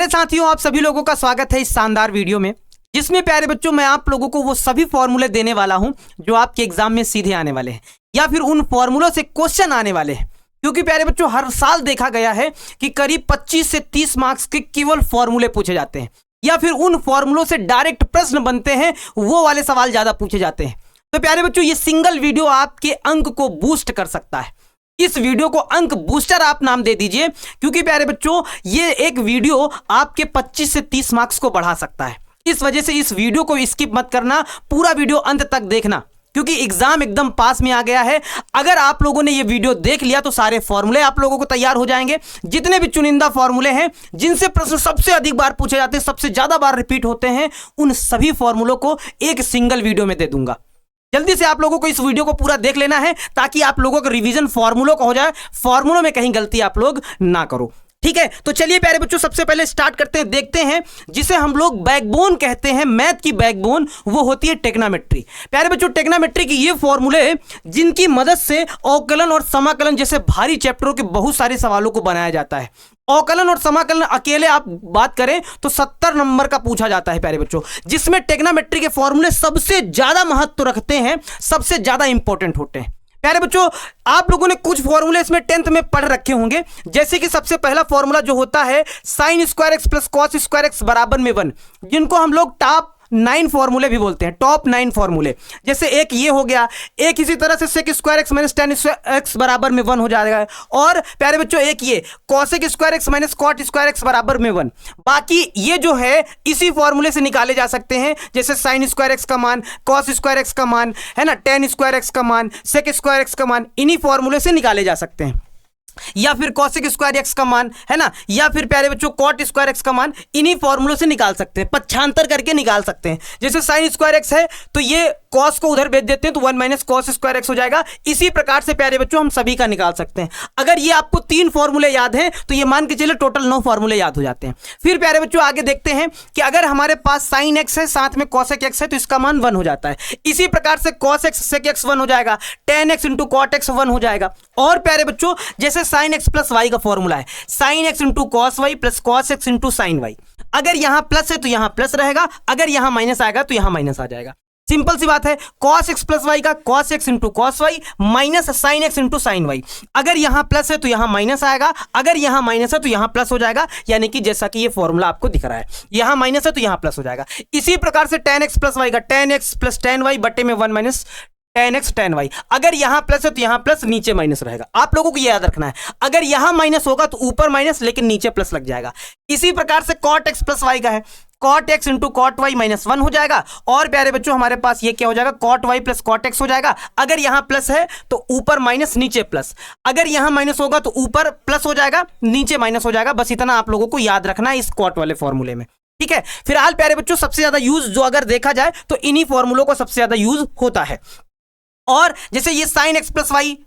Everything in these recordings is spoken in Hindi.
प्यारे साथियों, आप सभी लोगों का स्वागत है इस शानदार वीडियो में, जिसमें प्यारे बच्चों मैं आप लोगों को वो सभी फॉर्मूले देने वाला हूं जो आपके एग्जाम में सीधे आने वाले हैं या फिर उन फॉर्मूलों से क्वेश्चन आने वाले हैं। क्योंकि प्यारे बच्चों हर साल देखा गया है कि करीब 25 से 30 मार्क्स के केवल फॉर्मूले पूछे जाते हैं या फिर उन फॉर्मूलों से डायरेक्ट प्रश्न बनते हैं, वो वाले सवाल ज्यादा पूछे जाते हैं। तो प्यारे बच्चों ये सिंगल वीडियो आपके अंक को बूस्ट कर सकता है। इस वीडियो को अंक बूस्टर आप नाम दे दीजिए, क्योंकि प्यारे बच्चों ये एक वीडियो आपके 25 से 30 मार्क्स को बढ़ा सकता है। इस वजह से इस वीडियो को स्किप मत करना, पूरा वीडियो अंत तक देखना, क्योंकि एग्जाम एकदम पास में आ गया है। अगर आप लोगों ने ये वीडियो देख लिया तो सारे फॉर्मूले आप लोगों को तैयार हो जाएंगे। जितने भी चुनिंदा फॉर्मूले हैं जिनसे प्रश्न सबसे अधिक बार पूछे जाते हैं, सबसे ज्यादा बार रिपीट होते हैं, उन सभी फॉर्मूलों को एक सिंगल वीडियो में दे दूंगा। जल्दी से आप लोगों को इस वीडियो को पूरा देख लेना है ताकि आप लोगों का रिवीजन फॉर्मूलों का हो जाए, फॉर्मूलों में कहीं गलती आप लोग ना करो। ठीक है, तो चलिए प्यारे बच्चों सबसे पहले स्टार्ट करते हैं, देखते हैं जिसे हम लोग बैकबोन कहते हैं, मैथ की बैकबोन, वो होती है ट्रिग्नोमेट्री। प्यारे बच्चों ट्रिग्नोमेट्री की ये फॉर्मूले जिनकी मदद से अवकलन और समाकलन जैसे भारी चैप्टरों के बहुत सारे सवालों को बनाया जाता है। अवकलन और समाकलन अकेले आप बात करें तो 70 नंबर का पूछा जाता है प्यारे बच्चों, जिसमें ट्रिग्नोमेट्री के फॉर्मूले सबसे ज्यादा महत्व रखते हैं, सबसे ज्यादा इंपॉर्टेंट होते हैं। प्यारे बच्चों आप लोगों ने कुछ फॉर्मूले इसमें 10th में पढ़ रखे होंगे, जैसे कि सबसे पहला फॉर्मूला जो होता है sign square x plus cos square x बराबर में 1, जिनको हम लोग टॉप 9 फॉर्मूले भी बोलते हैं, टॉप 9 फॉर्मूले। जैसे एक ये हो गया, एक इसी तरह से sec square x minus ten X बराबर में 1 हो जाएगा, और प्यारे बच्चों एक ये cosec square x minus cot square x बराबर में 1। बाकी ये जो है इसी फॉर्मूले से निकाले जा सकते हैं, जैसे साइन स्क्वायर एक्स का मान, कॉस स्क्वायर एक्स का मान है ना, टेन स्क्वायर एक्स का मान, सेक स्क्वायर एक्स का मान, इन्हीं फॉर्मूले से निकाले जा सकते हैं। या फिर कॉसेक स्क्वायर एक्स का मान है ना, या फिर प्यारे बच्चों कॉट स्क्वायर एक्स का मान, इन्हीं फॉर्मूलों से निकाल सकते हैं, पक्षांतर करके निकाल सकते हैं। जैसे साइन स्क्वायर एक्स है तो ये कॉस को उधर भेज देते हैं तो 1 माइनस कॉस स्क्वायर एक्स हो जाएगा। इसी प्रकार से प्यारे बच्चों हम सभी का निकाल सकते हैं। अगर ये आपको 3 फॉर्मूले याद हैं तो ये मान के चलिए टोटल 9 फॉर्मूले याद हो जाते हैं। फिर प्यारे बच्चों आगे देखते हैं कि अगर हमारे पास साइन एक्स है साथ में कॉसेक एक्स है तो इसका मान 1 हो जाता है। इसी प्रकार से कॉस एक्स सेक एक्स 1 हो जाएगा, tan x into cot x 1 हो जाएगा। और प्यारे बच्चों जैसे साइन एक्स प्लस वाई का फॉर्मूला है, sin x into cos y plus cos x into sin y. अगर यहां प्लस है तो यहां प्लस रहेगा, अगर यहां माइनस आएगा तो यहां माइनस आ जाएगा। सिंपल सी बात है, कॉस एक्स प्लस वाई का cos x into cos y minus sin x into sin y. अगर यहां प्लस है तो यहां माइनस आएगा, अगर यहां माइनस है तो यहां प्लस हो जाएगा। यानी कि जैसा कि ये फॉर्मूला आपको दिख रहा है, यहां माइनस है तो यहां प्लस हो जाएगा। इसी प्रकार से टेन एक्स प्लस वाई का tan x plus tan y बटे में 1 minus ten x tan y. अगर यहां प्लस है तो यहां प्लस, नीचे माइनस रहेगा। आप लोगों को यह याद रखना है, अगर यहां माइनस होगा तो ऊपर माइनस लेकिन नीचे प्लस लग जाएगा। इसी प्रकार से कॉट एक्स प्लस वाई का है, cot x into cot y minus 1 हो जाएगा। और प्यारे बच्चों हमारे पास ये क्या हो जाएगा, cot y plus cot x हो जाएगा। अगर यहां प्लस है तो ऊपर माइनस नीचे प्लस, अगर यहां माइनस होगा तो ऊपर प्लस हो जाएगा, नीचे माइनस हो जाएगा। बस इतना आप लोगों को याद रखना है इस कॉट वाले फॉर्मूले में। ठीक है, फिलहाल प्यारे बच्चों सबसे ज्यादा यूज जो अगर देखा जाए तो इन्हीं फॉर्मूलों को सबसे ज्यादा यूज होता है। और जैसे ये sine x plus y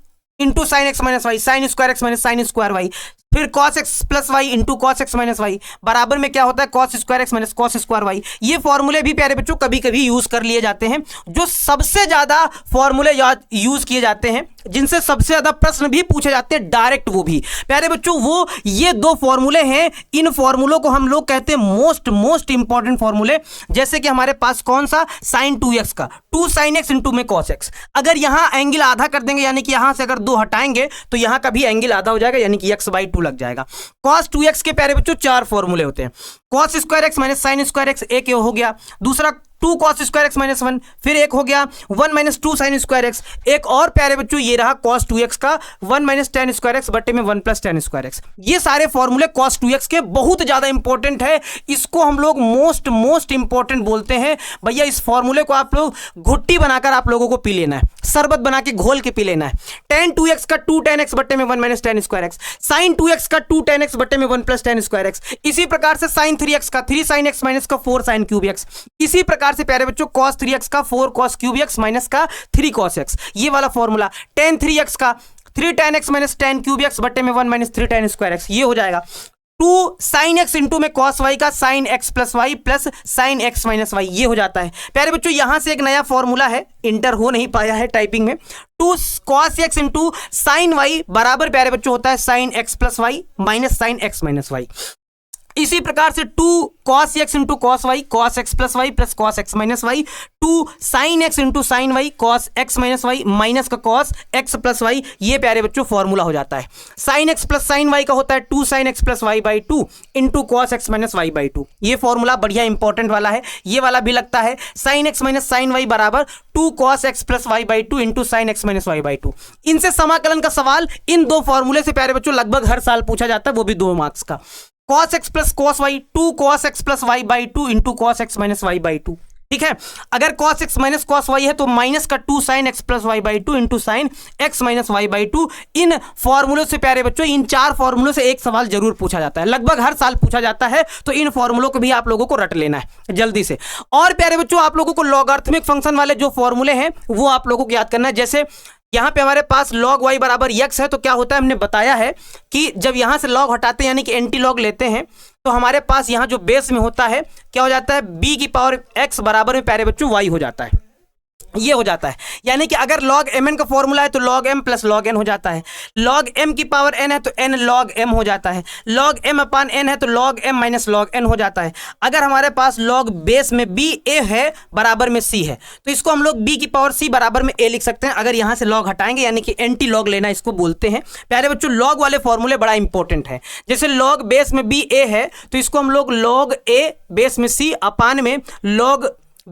into sine x minus y, sine square x minus sine square y, फिर cos x plus y into cos x minus y बराबर में क्या होता है, cos square x minus cos square y. ये फॉर्मूले भी प्यारे बच्चों कभी कभी यूज कर लिए जाते हैं। जो सबसे ज्यादा फॉर्मूले यूज किए जाते हैं, जिनसे सबसे ज्यादा प्रश्न भी पूछे जाते हैं डायरेक्ट, वो भी प्यारे बच्चों वो ये 2 फॉर्मूले हैं। इन फॉर्मूलों को हम लोग कहते हैं मोस्ट इंपॉर्टेंट फॉर्मूले। जैसे कि हमारे पास कौन सा, साइन 2x का 2 साइन एक्स इंटू में कॉस एक्स। अगर यहां एंगल आधा कर देंगे, यानी कि यहां से अगर 2 हटाएंगे तो यहां का भी एंगल आधा हो जाएगा, यानी कि x/2 लग जाएगा। cos 2x के प्यारे बच्चों 4 फॉर्मूले होते हैं। cos square x minus sine square x एक हो गया, दूसरा 2 cos स्क्वायर एक्स माइनस 1, फिर एक हो गया 1 माइनस 2 साइन स्क्वायर एक्स, एक और प्यारे बच्चों ये रहा cos 2x का 1 माइनस टेन स्क्वायर एक्स बटे में 1 प्लस टेन स्क्वायर एक्स। ये सारे फॉर्मूले cos 2x के बहुत ज्यादा इंपॉर्टेंट है। इसको हम लोग मोस्ट इंपॉर्टेंट बोलते हैं। भैया इस फॉर्मूले को आप लोग घुट्टी बनाकर आप लोगों को पी लेना है, शरबत बना के घोल के पी लेना है। tan 2x का 2 tan x बटे में 1 minus tan square x, sin 2x का 2 tan x बटे में 1 प्लस टेन स्क्वायर एक्स। इसी प्रकार से साइन 3x का 3 sin x माइनस का 4 sin क्यूब x। इसी प्रकार से प्यारे बच्चों cos 3x का 4 cos क्यूब x माइनस का 3 cos x। ये वाला फॉर्मूला tan 3x का 3 tan x minus tan cube x बटे में 1 माइनस 3 tan स्क्वायर x, ये हो जाएगा। 2 sin x इंटू में cos y का sin x plus y plus sin x minus y, ये हो जाता है। प्यारे बच्चों यहां से एक नया फॉर्मूला है, इंटर हो नहीं पाया है टाइपिंग में। 2 cos x into sin y बराबर प्यारे बच्चों होता है sin x plus y minus sin x minus y. इसी प्रकार से 2 cos x इंटू cos y, cos x plus y plus cos x minus y, 2 sin x into sin y, cos x minus y minus का cos x प्लस वाई, ये प्यारे बच्चों फॉर्मूला हो जाता है। sin x plus sin y का होता है 2 sin x plus y by 2 into cos x minus y by 2। ये फॉर्मूला बढ़िया इंपॉर्टेंट वाला है, ये वाला भी लगता है। sin x minus sin y बराबर 2 cos x plus y by 2 into sin x minus y by 2। इनसे समाकलन का सवाल इन दो फॉर्मूले से प्यारे बच्चों लगभग हर साल पूछा जाता है, वो भी 2 मार्क्स का। cos x plus cos y 2 cos x plus y by 2 into cos x minus y by 2। ठीक है, अगर cos x minus cos y है तो माइनस का 2 sin x plus y by 2 into sin x minus y by 2। इन फॉर्मूलों से प्यारे बच्चों, इन 4 फॉर्मूलों से एक सवाल जरूर पूछा जाता है, लगभग हर साल पूछा जाता है, तो इन फॉर्मूलों को भी आप लोगों को रट लेना है जल्दी से। और प्यारे बच्चों आप लोगों को लॉगरिथमिक फंक्शन वाले जो फॉर्मूले हैं वो आप लोगों को याद करना है। जैसे यहाँ पे हमारे पास log y बराबर x है, तो क्या होता है, हमने बताया है कि जब यहाँ से log हटाते हैं यानी कि एंटी log लेते हैं, तो हमारे पास यहाँ जो बेस में होता है क्या हो जाता है, b की पावर x बराबर में प्यारे बच्चों y हो जाता है, ये हो जाता है। यानी कि अगर log mn का फॉर्मूला है तो log m plus log n हो जाता है, log m की पावर n है तो n log m हो जाता है, log m अपान n है तो log m minus log n हो जाता है। अगर हमारे पास log बेस में b a है बराबर में c है तो इसको हम लोग b की पावर c बराबर में a लिख सकते हैं, अगर यहाँ से log हटाएंगे यानी कि एंटी log लेना इसको बोलते हैं। प्यारे बच्चों log वाले फॉर्मूले बड़ा इंपॉर्टेंट है। जैसे log बेस में b a है तो इसको हम लोग log a बेस में c अपान में log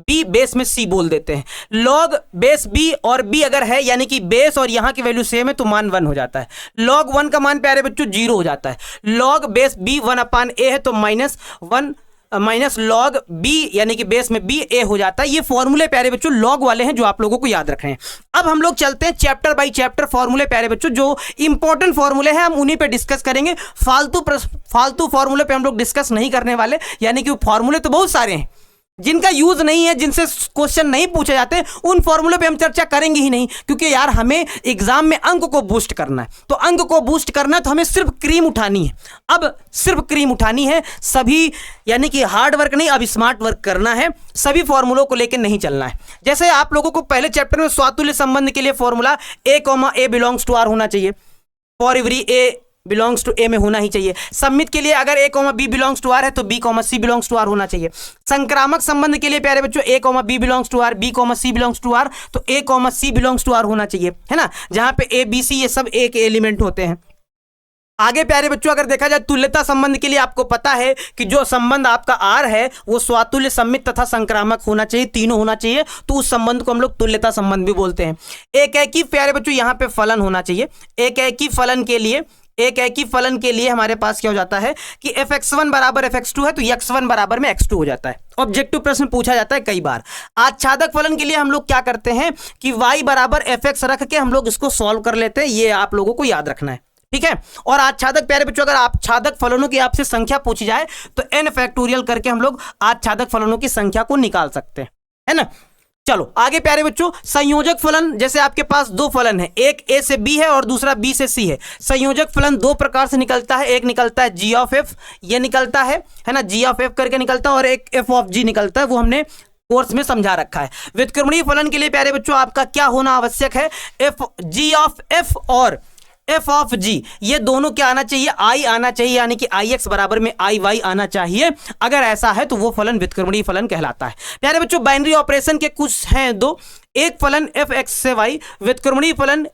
b बेस में c बोल देते हैं। log बेस b और b अगर है यानी कि बेस और यहाँ की वैल्यू सेम है तो मान 1 हो जाता है। log 1 का मान प्यारे बच्चों 0 हो जाता है। log base b 1 upon a है तो माइनस 1 माइनस log b यानी कि बेस में b a हो जाता है। ये फॉर्मूले प्यारे बच्चों log वाले हैं जो आप लोगों को याद रखने हैं। अब हम लोग चलते हैं चैप्टर बाय चैप्टर फॉर्मूले प्यारे बच्चों, जो इंपॉर्टेंट फॉर्मूले हैं हम उन्हीं पे डिस्कस करेंगे। फालतू फॉर्मूले पे हम लोग डिस्कस नहीं करने वाले, यानी कि फॉर्मूले तो बहुत सारे हैं जिनका यूज नहीं है, जिनसे क्वेश्चन नहीं पूछे जाते, उन फॉर्मूले पे हम चर्चा करेंगे ही नहीं, क्योंकि यार हमें एग्जाम में अंक को बूस्ट करना है। तो अंक को बूस्ट करना है तो हमें सिर्फ क्रीम उठानी है। अब सिर्फ क्रीम उठानी है, सभी यानी कि हार्ड वर्क नहीं, अब स्मार्ट वर्क करना है, सभी फॉर्मूलों को लेकर नहीं चलना है। जैसे आप लोगों को पहले चैप्टर में स्वातुल्य संबंध के लिए formula a belongs to r होना चाहिए, for every a belongs to a में होना ही चाहिए। सम्मित के लिए अगर a b belongs to r है तो b c belongs to r होना चाहिए। संक्रामक संबंध के लिए प्यारे बच्चों a b belongs to r, b c belongs to r, तो a c belongs to r होना चाहिए, है ना, जहां पे a b c ये सब एक एलिमेंट होते हैं। आगे प्यारे बच्चों अगर देखा जाए तुल्यता संबंध के लिए आपको पता है कि जो संबंध आपका r है वो स्वातुल्य, सम्मित तथा संक्रामक होना चाहिए, तीनों होना चाहिए, तो उस संबंध को हम लोग तुल्यता संबंध भी बोलते हैं। एक है कि प्यारे बच्चों यहाँ पे फलन होना चाहिए। एक है कि फलन के लिए हमारे पास क्या हो जाता है कि fx1 बराबर fx2 है तो x1 बराबर में x2 हो जाता है। ऑब्जेक्टिव प्रश्न पूछा जाता है कई बार। आच्छादक फलन के लिए हम लोग क्या करते हैं कि y बराबर fx रख के हम लोग इसको सॉल्व कर लेते हैं, ये आप लोगों को याद रखना है, ठीक है। और आच्छादक प्यारे बच्चों अगर आच्छादक फलनों की आपसे संख्या पूछी जाए तो n फैक्टोरियल करके हम लोग आच्छादक फलनों की संख्या को निकाल सकते हैं, है ना। चलो आगे प्यारे बच्चों, संयोजक फलन, जैसे आपके पास दो फलन है, एक a से b है और दूसरा b से c है। संयोजक फलन दो प्रकार से निकलता है, एक निकलता है g ऑफ f, ये निकलता है ना, g ऑफ f करके निकलता है, और एक f ऑफ g निकलता है, वो हमने कोर्स में समझा रखा है। व्युत्क्रमणीय फलन के लिए प्यारे बच्चों आपका क्या होना आवश्यक है, g ऑफ f और f ऑफ g, ये दोनों क्या आना चाहिए, i आना चाहिए, यानी कि ix बराबर में iy आना चाहिए। अगर ऐसा है तो वो फलन व्युत्क्रमणीय फलन कहलाता है। प्यारे बच्चों बाइनरी ऑपरेशन के कुछ हैं दो, एक फलन f(x) से y व्युत्क्रमणीय फलन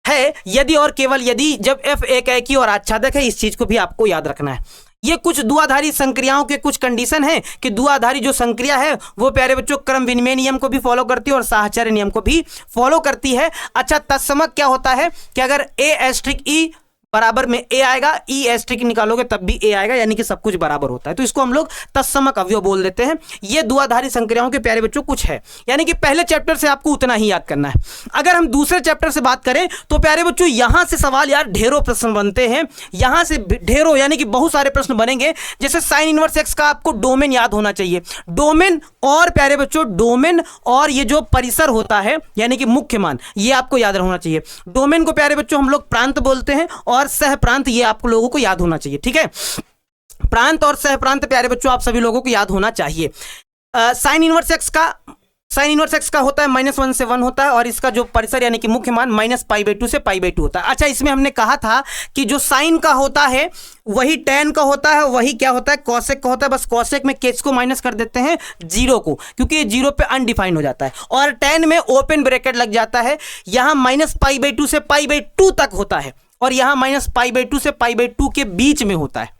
है यदि और केवल यदि जब f एक एकी और आच्छादक है। इस चीज को भी आपको याद रखना है। ये कुछ द्विआधारी संक्रियाओं के कुछ कंडीशन है कि द्विआधारी जो संक्रिया है वो प्यारे बच्चों क्रम विनिमय नियम को भी फॉलो करती है और साहचर्य नियम को भी फॉलो करती है। अच्छा, तत्समक क्या होता है कि अगर a*e बराबर में a आएगा, e* निकालोगे तब भी a आएगा, यानी कि सब कुछ बराबर होता है, तो इसको हम लोग तत्समक अवयव बोल देते हैं। ये द्विआधारी संक्रियाओं के प्यारे बच्चों कुछ है, यानी कि पहले चैप्टर से आपको उतना ही याद करना है। अगर हम दूसरे चैप्टर से बात करें तो प्यारे बच्चों यहां से सवाल यार ढेरों प्रश्न बनते हैं, यहां से ढेरों यानी कि बहुत सारे प्रश्न बनेंगे। जैसे साइन इनवर्स एक्स का आपको डोमेन याद होना चाहिए, डोमेन और प्यारे बच्चों डोमेन और ये जो परिसर होता है यानी कि मुख्य मान, ये आपको याद होना चाहिए। डोमेन को प्यारे बच्चों हम लोग प्रांत बोलते हैं और सह प्रांत, ये आप लोगों को याद होना चाहिए, ठीक है। प्रांत और सह प्रांत प्यारे बच्चों आप सभी लोगों को याद होना चाहिए। साइन इनवर्स एक्स का साइन इनवर्स एक्स का होता है -1 से 1 होता है, और इसका जो परिसर यानी कि मुख्य मान -π/2 से π/2 होता है। अच्छा, इसमें हमने कहा था कि जो साइन का होता है वही tan का होता है, वही क्या होता है कॉसेक का होता है। बस कॉसेक में केस को माइनस कर देते हैं 0 को, क्योंकि ये 0 पे अनडिफाइंड हो जाता है, और tan में ओपन ब्रैकेट लग जाता है। यहां -π/2 से π/2 तक होता है, और यहां -π/2 से π/2 के बीच में होता है,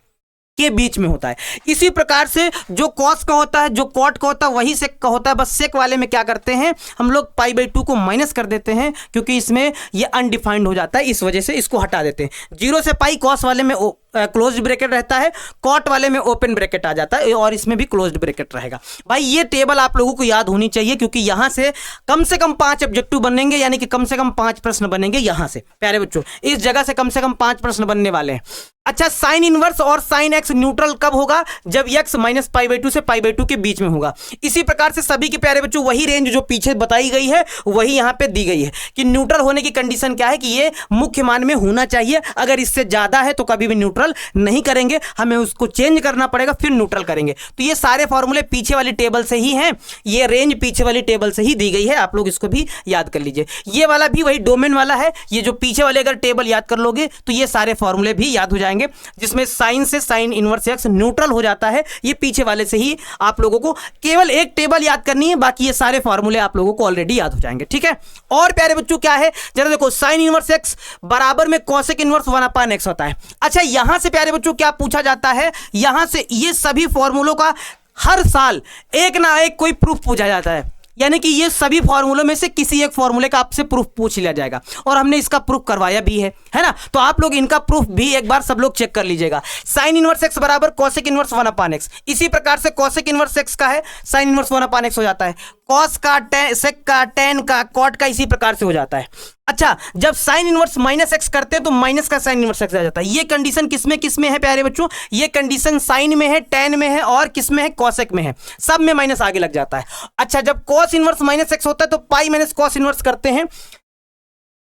के बीच में होता है। इसी प्रकार से जो कॉस का होता है, जो कॉट का होता है, वही सेक का होता है। बस सेक वाले में क्या करते हैं हम लोग π/2 को माइनस कर देते हैं, क्योंकि इसमें ये अनडिफाइंड हो जाता है, इस वजह से इसको हटा देते हैं। 0 से पाई कॉस वाले में क्लोज्ड ब्रैकेट रहता है, कॉट वाले में ओपन ब्रैकेट आ जाता है, और इसमें भी क्लोज्ड ब्रैकेट रहेगा। भाई ये टेबल आप लोगों को याद होनी चाहिए, क्योंकि यहां से कम 5 ऑब्जेक्टिव बनेंगे, यानी कि कम से कम 5 प्रश्न बनेंगे यहां से। प्यारे बच्चों, इस जगह से कम 5 प्रश्न बनने वाले हैं। अच्छा, साइन इनवर्स और साइन एक्स न्यूट्रल कब होगा? जब x -π/2 से π/2 के बीच में होगा। इसी प्रकार से सभी के प्यारे बच्चों वही रेंज जो पीछे बताई गई है वही यहां पे दी गई है, कि न्यूट्रल होने की कंडीशन क्या है कि ये मुख्य मान में होना चाहिए। अगर इससे ज्यादा है तो कभी भी न्यूट्रल नहीं करेंगे, हमें उसको चेंज करना पड़ेगा, फिर न्यूट्रल करेंगे। तो ये सारे फॉर्मूले पीछे वाली टेबल से ही हैं, ये रेंज पीछे वाली टेबल से ही दी गई है, आप लोग इसको भी याद कर लीजिए। ये वाला भी वही डोमेन वाला है, ये जो पीछे वाले अगर टेबल याद कर लोगे तो ये सारे फॉर्मूले भी याद हो जाएंगे, जिसमें साइन से साइन इनवर्स एक्स न्यूट्रल हो जाता है। ये पीछे वाले से ही आप लोगों को केवल एक टेबल याद करनी है, बाकी ये सारे फॉर्मूले आप लोगों को ऑलरेडी याद हो जाएंगे। ठीक है, और प्यारे बच्चों क्या है जरा देखो, साइन इनवर्स एक्स बराबर में कॉसेक इनवर्स 1/x होता है। अच्छा, यहां से प्यारे बच्चों क्या पूछा जाता है, यहां से ये सभी फॉर्मूलों का हर साल एक ना एक कोई प्रूफ पूछा जाता है, यानी कि ये सभी फॉर्मूलों में से किसी एक फॉर्मूले का आपसे प्रूफ पूछ लिया जाएगा, और हमने इसका प्रूफ करवाया भी है ना। तो आप लोग इनका प्रूफ भी एक बार सब लोग चेक कर लीजिएगा। साइन इनवर्स एक्स बराबर कॉसेक इनवर्स 1/x, इसी प्रकार से कॉसेक इनवर्स एक्स का है साइन इनवर्स 1/x हो जाता है, कॉस का, सेक का, टेन का, कॉट का इसी प्रकार से हो जाता है। अच्छा, जब साइन इनवर्स -x करते हैं तो माइनस का साइन इनवर्स x आ जाता है। ये कंडीशन किसमें है प्यारे बच्चों? ये कंडीशन साइन में है, टेन में है, और किसमें है? कॉसेक में है। सब में माइनस आगे लग जाता है। अच्छा, जब कॉस इनवर्स -x होता है तो पाई माइनस कॉस इनवर्स करते हैं,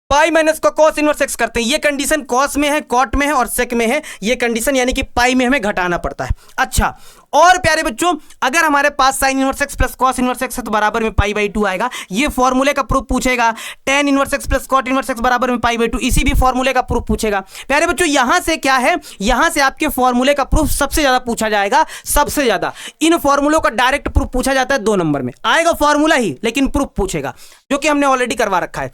पाई माइनस का कॉस इनवर्स एक्स करते हैं। ये कंडीशन कॉस में है, कॉट में है और सेक में है, ये कंडीशन यानी कि पाई में हमें घटाना पड़ता है। अच्छा, और प्यारे बच्चों अगर हमारे पास sine inverse x plus cos inverse x है तो बराबर में π/2 आएगा। ये फॉर्मूले का प्रूफ पूछेगा। Tan inverse x plus cot inverse x बराबर में π/2, इसी भी फॉर्मूले का प्रूफ पूछेगा। प्यारे बच्चों यहां से क्या है, यहां से आपके फॉर्मूले का प्रूफ सबसे ज्यादा पूछा जाएगा। सबसे ज्यादा इन फॉर्मूलों का डायरेक्ट प्रूफ पूछा जाता है 2 नंबर में आएगा फॉर्मूला ही, लेकिन प्रूफ पूछेगा, जो कि हमने ऑलरेडी करवा रखा है।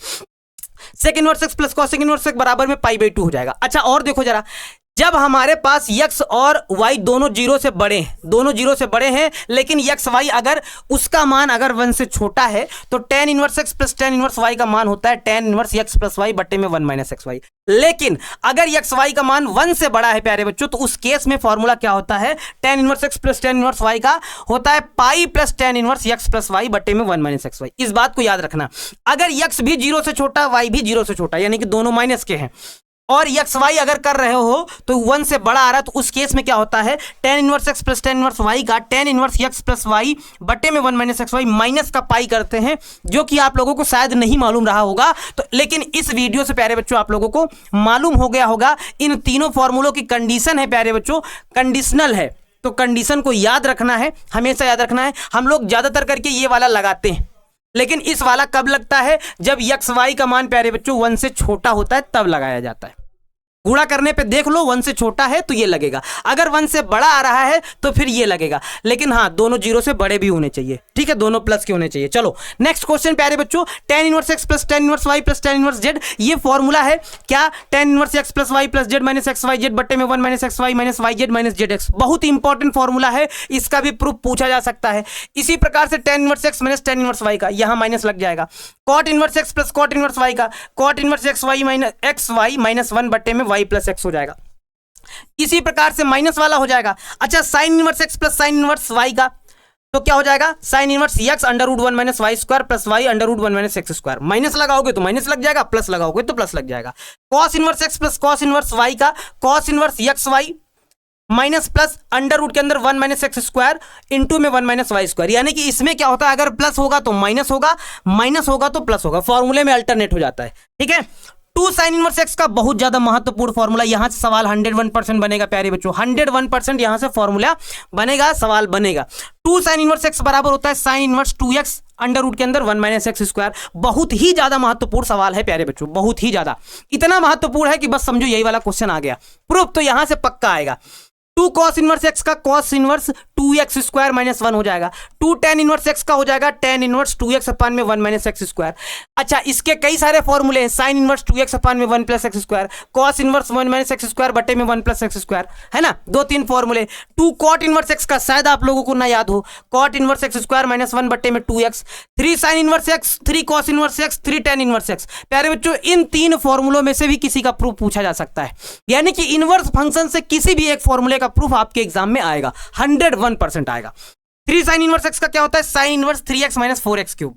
Sec inverse x plus cosec inverse x बराबर में π/2 हो जाएगा। अच्छा, और देखो जरा, जब हमारे पास x और y दोनों 0 से बड़े हैं, दोनों 0 से बड़े हैं, लेकिन x y अगर उसका मान अगर 1 से छोटा है तो tan inverse x plus tan inverse y का मान होता है tan inverse x plus y बट्टे में 1 माइनस xy। लेकिन अगर x y का मान 1 से बड़ा है प्यारे बच्चों, तो उस केस में फॉर्मूला क्या होता है, tan inverse x plus tan inverse y का होता है pi plus tan inverse x plus y बट्टे में 1 माइनस xy। इस बात को याद रखना, अगर x भी 0 से छोटा, y भी 0 से छोटा, यानी कि दोनों माइनस के हैं, और एक्स वाई अगर कर रहे हो तो 1 से बड़ा आ रहा है, तो उस केस में क्या होता है, tan inverse x plus tan inverse y का tan inverse x plus y बटे में 1 माइनस xy माइनस का पाई करते हैं, जो कि आप लोगों को शायद नहीं मालूम रहा होगा। तो लेकिन इस वीडियो से प्यारे बच्चों आप लोगों को मालूम हो गया होगा। इन तीनों फॉर्मूलों की कंडीशन है प्यारे बच्चों, कंडीशनल है, तो कंडीशन को याद रखना है, हमेशा याद रखना है। हम लोग ज्यादातर करके ये वाला लगाते हैं, लेकिन इस वाला कब लगता है, जब एक्स वाई का मान प्यारे बच्चों 1 से छोटा होता है तब लगाया जाता है। गुणा करने पे देख लो 1 से छोटा है तो ये लगेगा, अगर 1 से बड़ा आ रहा है तो फिर ये लगेगा, लेकिन हाँ दोनों 0 से बड़े भी होने चाहिए, ठीक है, दोनों प्लस के होने चाहिए। चलो नेक्स्ट क्वेश्चन प्यारे बच्चों, tan inverse x plus tan inverse y plus tan inverse z, ये फॉर्मूला है क्या, tan inverse x plus y plus z minus xyz बट्टे में 1 minus xy minus yz minus zx। बहुत इंपॉर्टेंट फॉर्मूला है, इसका भी प्रूफ पूछा जा सकता है। इसी प्रकार से tan inverse x minus tan inverse y का यहाँ माइनस लग जाएगा, cot inverse x plus cot inverse y का cot इनवर्स xy माइनस 1 बट्टे में y प्लस x हो जाएगा। इसी प्रकार से माइनस वाला हो जाएगा। अच्छा, sin inverse x plus sin inverse y का तो क्या हो जाएगा, sin inverse x under root 1 minus y square plus y under root 1 minus x square. Minus लगाओगे तो माइनस लग जाएगा, प्लस लगाओगे तो प्लस लग जाएगा। Cos inverse x plus cos inverse y का cos inverse xy minus plus under root के अंदर 1 माइनस एक्स स्क्वायर इंटू में 1 माइनस वाई स्क्वायर। यानी कि इसमें क्या होता है, अगर प्लस होगा तो माइनस होगा, माइनस होगा तो प्लस होगा, फॉर्मूले में अल्टरनेट हो जाता है, ठीक है। 2 sin इनवर्स x का बहुत ज्यादा महत्वपूर्ण फॉर्मूला, यहां से सवाल 101% बनेगा प्यारे बच्चों, 101% यहां से फॉर्मूला बनेगा, सवाल बनेगा। 2 sin इनवर्स x बराबर होता है sin inverse 2x under root के अंदर 1 माइनस एक्स स्क्वायर। बहुत ही ज्यादा महत्वपूर्ण सवाल है प्यारे बच्चों, बहुत ही ज्यादा, इतना महत्वपूर्ण है कि बस समझो यही वाला क्वेश्चन आ गया। प्रूफ तो यहां से पक्का आएगा। 2 cos इनवर्स x का cos inverse 2x square minus 1 हो जाएगा। 2 tan इनवर्स x का हो जाएगा tan इनवर्स 2x अपान में 1 माइनस एक्स स्क्वायर। अच्छा, इसके कई सारे फॉर्मूले हैं, sin इनवर्स 2x अपान में 1 plus x square, cos inverse 1 minus x square बटे में 1 प्लस एक्स स्क्वायर, है ना, 2-3 फॉर्मूले। 2 cot इनवर्स x का शायद आप लोगों को ना याद हो, cot inverse x square minus 1 बटे में 2x। 3 sin inverse x, 3 cos inverse x, 3 tan inverse x। प्यारे बच्चों, इन 3 फॉर्मूलों में से भी किसी का प्रूफ पूछा जा सकता है, यानी कि इनवर्स फंक्शन से किसी भी एक फॉर्मूले का प्रूफ आपके एग्जाम में आएगा, 101% आएगा। 3 sin इनवर्स x का क्या होता है, sin inverse 3x minus 4x cube.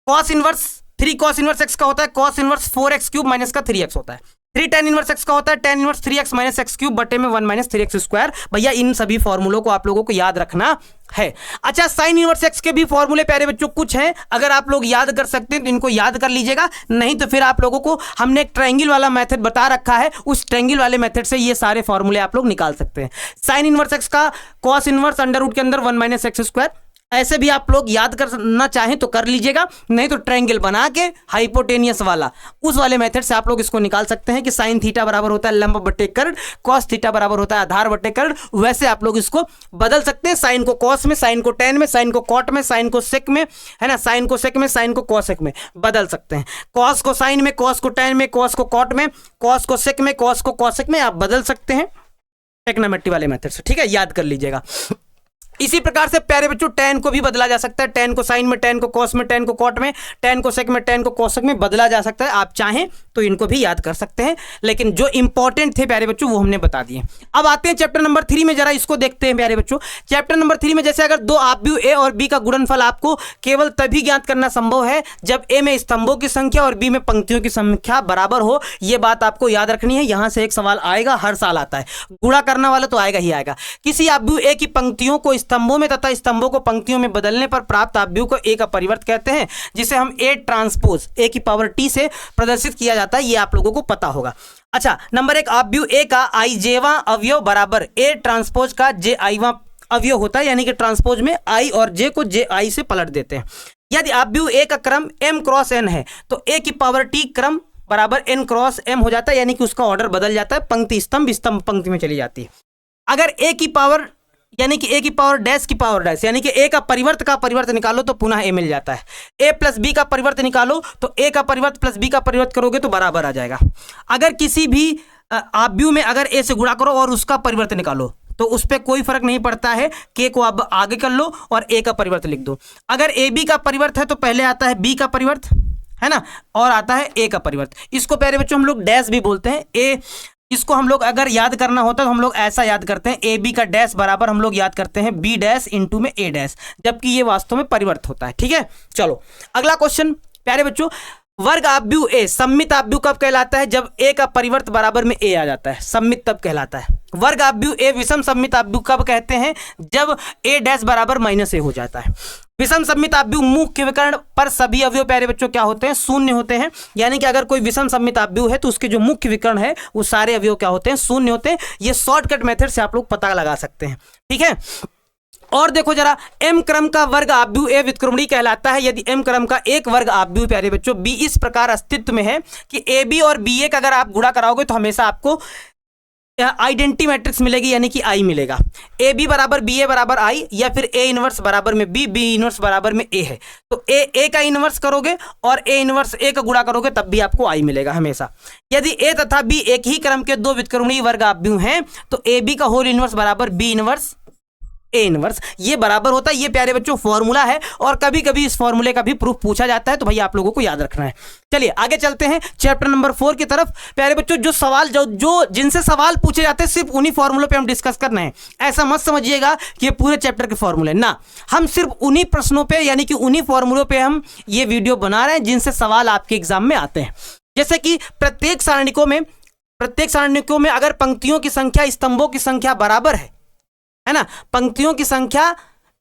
cos inverse 3 cos inverse x का होता है cos inverse 4x cube minus का 3x होता है। 3 tan इनवर्स x का होता है tan inverse 3x minus x cube बटे में 1 माइनस 3x स्क्वायर। भैया इन सभी फॉर्मूलों को आप लोगों को याद रखना है। अच्छा, sin इनवर्स x के भी फॉर्मूले प्यारे बच्चों कुछ हैं, अगर आप लोग याद कर सकते हैं तो इनको याद कर लीजिएगा, नहीं तो फिर आप लोगों को हमने एक ट्रायंगल वाला मेथड बता रखा है, उस ट्रायंगल वाले मेथड से ये सारे फॉर्मूले आप लोग निकाल सकते हैं। sin इनवर्स x का cos इनवर्स अंडर रूट के अंदर 1 माइनस एक्स स्क्वायर, ऐसे भी आप लोग याद करना चाहें तो कर लीजिएगा, नहीं तो ट्रायंगल बना के हाइपोटेनियस वाला उस वाले मेथड से आप लोग इसको निकाल सकते हैं कि साइन थीटा बराबर होता है लंब बटे कर्ण, कॉस थीटा बराबर होता है आधार बटे कर्ण। वैसे आप लोग इसको बदल सकते हैं, साइन को कॉस में, साइन को टेन में, साइन को कॉट में, साइन को सेक में, है ना, साइन को सेक में, साइन को कॉसेक में बदल सकते हैं। कॉस को साइन में, कॉस को टेन में, कॉस को कॉट में, कॉस को सेक में, कॉस को कॉसेक में आप बदल सकते हैं टेक्नोमेट्री वाले मेथड से, ठीक है, याद कर लीजिएगा। इसी प्रकार से प्यारे बच्चों tan को भी बदला जा सकता है, tan को साइन में, tan को कॉस में, tan को कॉट में, tan को सेक में, tan को कॉसेक में बदला जा सकता है। आप चाहें तो इनको भी याद कर सकते हैं, लेकिन जो इंपॉर्टेंट थे प्यारे बच्चों वो हमने बता दिए। अब आते हैं चैप्टर नंबर 3 में, जरा इसको देखते हैं प्यारे बच्चों। चैप्टर नंबर 3 में जैसे अगर दो आव्यूह a और b का गुणनफल आपको केवल तभी ज्ञात करना संभव है जब a में स्तंभों की संख्या और b में पंक्तियों की संख्या बराबर हो, यह बात आपको याद रखनी है। यहां से एक सवाल आएगा, हर साल आता है, गुणा करना वाला तो आएगा ही आएगा। किसी आव्यूह a की पंक्तियों को स्तंभों में तथा स्तंभों को पंक्तियों में बदलने पर प्राप्त आव्यूह को a का परिवर्त कहते हैं, जिसे हम a ट्रांसपोज a की पावर t से प्रदर्शित किया जाता है, ये आप लोगों को पता होगा। अच्छा, नंबर 1, आव्यूह a का i अवयव बराबर a ट्रांसपोज का j अवयव होता है, यानी कि ट्रांसपोज में i और j को j से पलट देते हैं। यदि आव्यूह a का क्रम m क्रॉस n है तो a की पावर t क्रम बराबर n क्रॉस m हो जाता है, यानी कि उसका ऑर्डर बदल जाता है, पंक्ति स्तंभ स्तंभ पंक्ति में चली जाती है। अगर a की पावर यानी कि a की पावर डैश की पावर डैश, यानी कि a का परिवर्त निकालो तो पुनः a मिल जाता है। a प्लस b का परिवर्त निकालो तो a का परिवर्त प्लस b का परिवर्त करोगे तो बराबर आ जाएगा। अगर किसी भी आव्यूह में अगर a से गुणा करो और उसका परिवर्त निकालो तो उस पर कोई फर्क नहीं पड़ता है, k को अब आगे कर लो और a का परिवर्त लिख दो। अगर a b का परिवर्त है तो पहले आता है b का परिवर्त, है ना, और आता है a का परिवर्त। इसको प्यारे बच्चों हम लोग डैश भी बोलते हैं। a इसको हम लोग अगर याद करना होता है तो हम लोग ऐसा याद करते हैं, ए बी का डैश बराबर हम लोग याद करते हैं बी डैश इंटू में ए डैश, जबकि ये वास्तव में परिवर्त होता है। ठीक है, चलो अगला क्वेश्चन प्यारे बच्चों, वर्ग आव्यूह ए सममित आव्यूह कब कहलाता है? जब ए का परिवर्त बराबर में ए आ जाता है, सममित तब कहलाता है। वर्ग आव्यूह ए विषम सममित आव्यूह कब कहते हैं? जब ए डैश बराबर माइनस ए हो जाता है। विषम सममित आव्यूह मुख्य विकर्ण पर सभी अवयव प्यारे बच्चों क्या होते हैं? शून्य होते हैं। यानी कि अगर कोई विषम सममित आव्यूह है तो उसके जो मुख्य विकर्ण है वो सारे अवयव क्या होते हैं? शून्य होते हैं। ये शॉर्टकट मेथड से आप लोग पता लगा सकते हैं। ठीक है, और देखो जरा, m क्रम का वर्ग आव्यूह ए व्युत्क्रमणीय कहलाता है यदि m क्रम का एक वर्ग आव्यूह प्यारे बच्चों b इस प्रकार अस्तित्व में है कि ab और ba का अगर आप गुणा कराओगे तो हमेशा आपको आइडेंटिटी मैट्रिक्स मिलेगी, यानी कि आई मिलेगा। AB बराबर BA बराबर I, या फिर A इनवर्स बराबर में B, B इनवर्स बराबर में A है तो A का इनवर्स करोगे और A इनवर्स A का गुणा करोगे तब भी आपको I मिलेगा हमेशा। यदि A तथा B एक ही क्रम के दो व्युत्क्रमणीय वर्ग आव्यूह हैं तो AB का होल इनवर्स बराबर B इनवर्स ए इनवर्स, ये बराबर होता है। ये प्यारे बच्चों फॉर्मूला है और कभी कभी इस फॉर्मूले का भी प्रूफ पूछा जाता है, तो भाई आप लोगों को याद रखना है। चलिए आगे चलते हैं चैप्टर नंबर 4 की तरफ। प्यारे बच्चों जो सवाल जो जिनसे सवाल पूछे जाते हैं सिर्फ उन्हीं फॉर्मूलों पे हम डिस्कस करना है। ऐसा मत समझिएगा कि ये पूरे चैप्टर के फॉर्मूले ना, हम सिर्फ उन्हीं प्रश्नों पे यानी कि उन्हीं फॉर्मूलों पे हम ये वीडियो बना रहे हैं जिनसे सवाल आपके एग्जाम में आते हैं। जैसे कि प्रत्येक सारणिकों में अगर पंक्तियों की संख्या स्तंभों की संख्या बराबर है ना, पंक्तियों की संख्या